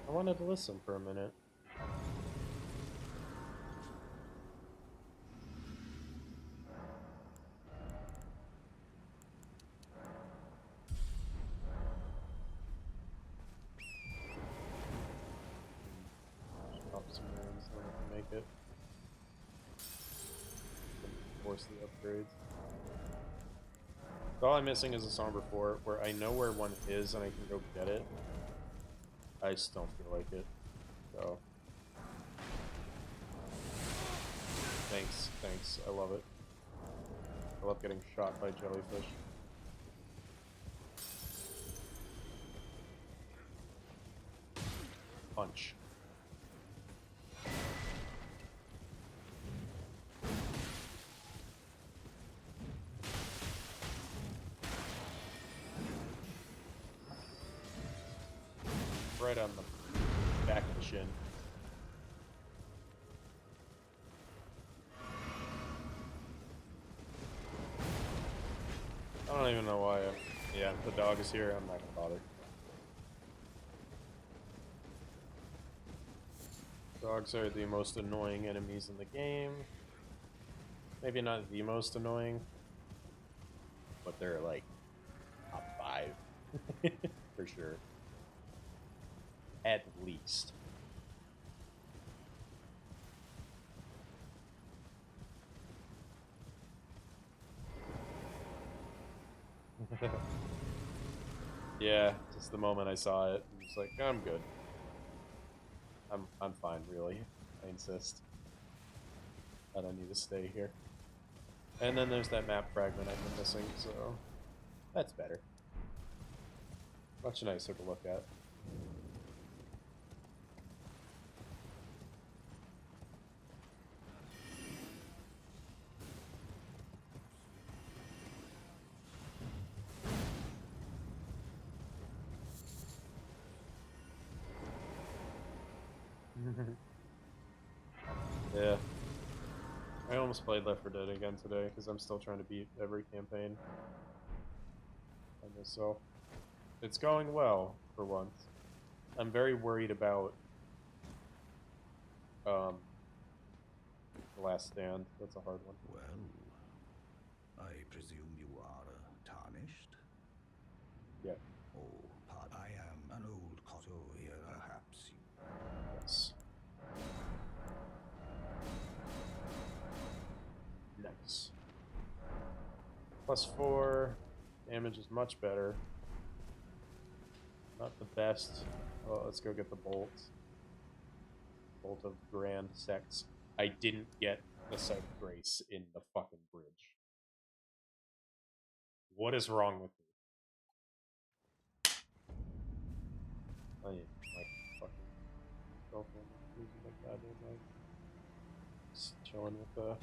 I wanted to listen for a minute. Pop some runes, then I can make it. Force the upgrades. All I'm missing is a Somber Fort, where I know where one is and I can go get it. I just don't feel like it. So. Thanks, I love it. I love getting shot by jellyfish. Punch. Right on the back of the shin. I don't even know why. Yeah, the dog is here. I'm not gonna bother. Dogs are the most annoying enemies in the game. Maybe not the most annoying, but they're like top 5 for sure. At least. Yeah, just the moment I saw it, I'm just like, I'm good. I'm fine, really. I insist. I don't need to stay here. And then there's that map fragment I've been missing, so that's better. Much nicer to look at. Yeah. I almost played Left 4 Dead again today, because I'm still trying to beat every campaign by myself. It's going well, for once. I'm very worried about The Last Stand. That's a hard one. Well, I presume you are tarnished? Yeah. Oh, I am an old Koto here, perhaps. Yes. Nice. +4. Damage is much better. Not the best. Well, let's go get the bolt. Bolt of Grand Sects. I didn't get the Sight of Grace in the fucking bridge. What is wrong with me? I am like fucking chilling with the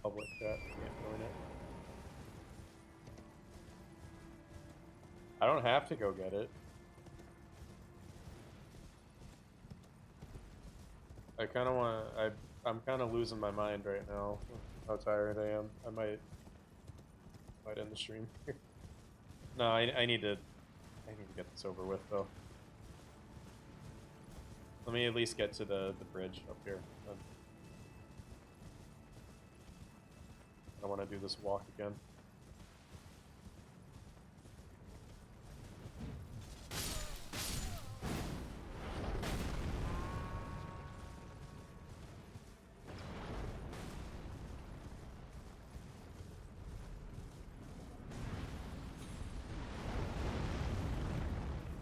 public chat. Can't join it. I don't have to go get it. I kind of want. I'm kind of losing my mind right now. How tired I am. I might end the stream. No, I need to get this over with though. Let me at least get to the bridge up here. I want to do this walk again.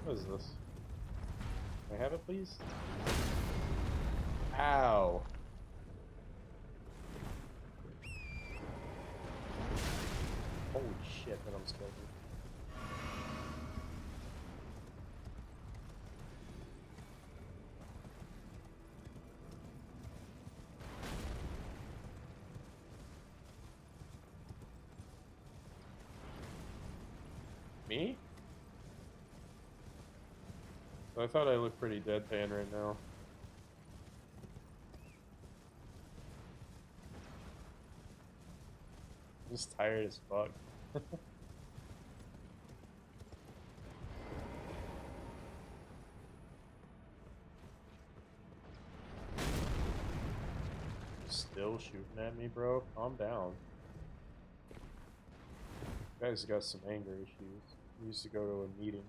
What is this? Can I have it, please? Ow! Holy shit, that almost killed me. Me? I thought I looked pretty deadpan right now. I'm just tired as fuck. Still shooting at me, bro? Calm down. You guys got some anger issues. We used to go to a meeting,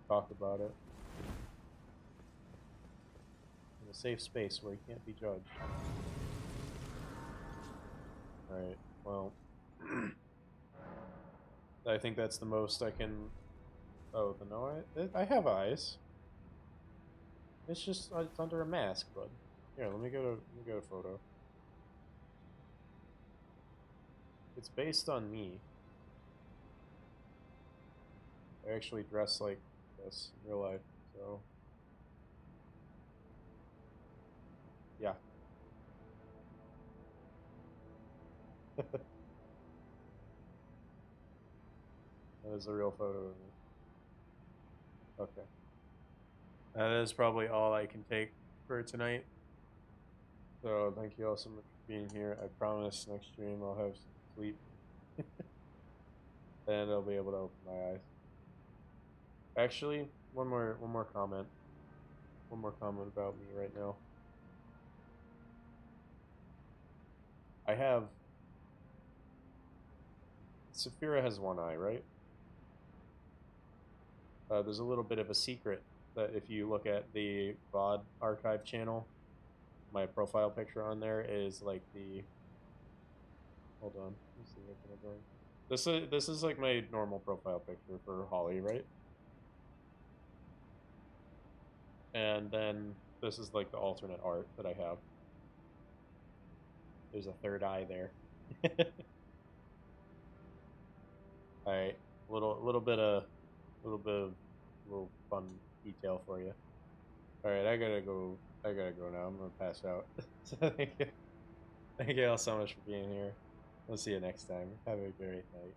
talk about it. In a safe space where you can't be judged. Alright, well. I think that's the most I can... Oh, no, I have eyes. It's just, it's under a mask, bud. Here, let me get a photo. It's based on me. I actually dress like this in real life, so... Yeah. That is a real photo of me. Okay. That is probably all I can take for tonight. So thank you all so much for being here. I promise next stream I'll have some sleep. And I'll be able to open my eyes. Actually, one more comment. One more comment about me right now. I have... Saphira has one eye, right? There's a little bit of a secret that if you look at the VOD archive channel, my profile picture on there is like the... Hold on, let's see what I'm doing. This is like my normal profile picture for Holly, right? And then this is like the alternate art that I have. There's a third eye there. Alright, little fun detail for you. Alright, I gotta go now. I'm gonna pass out. So thank you all so much for being here. We'll see you next time. Have a great night.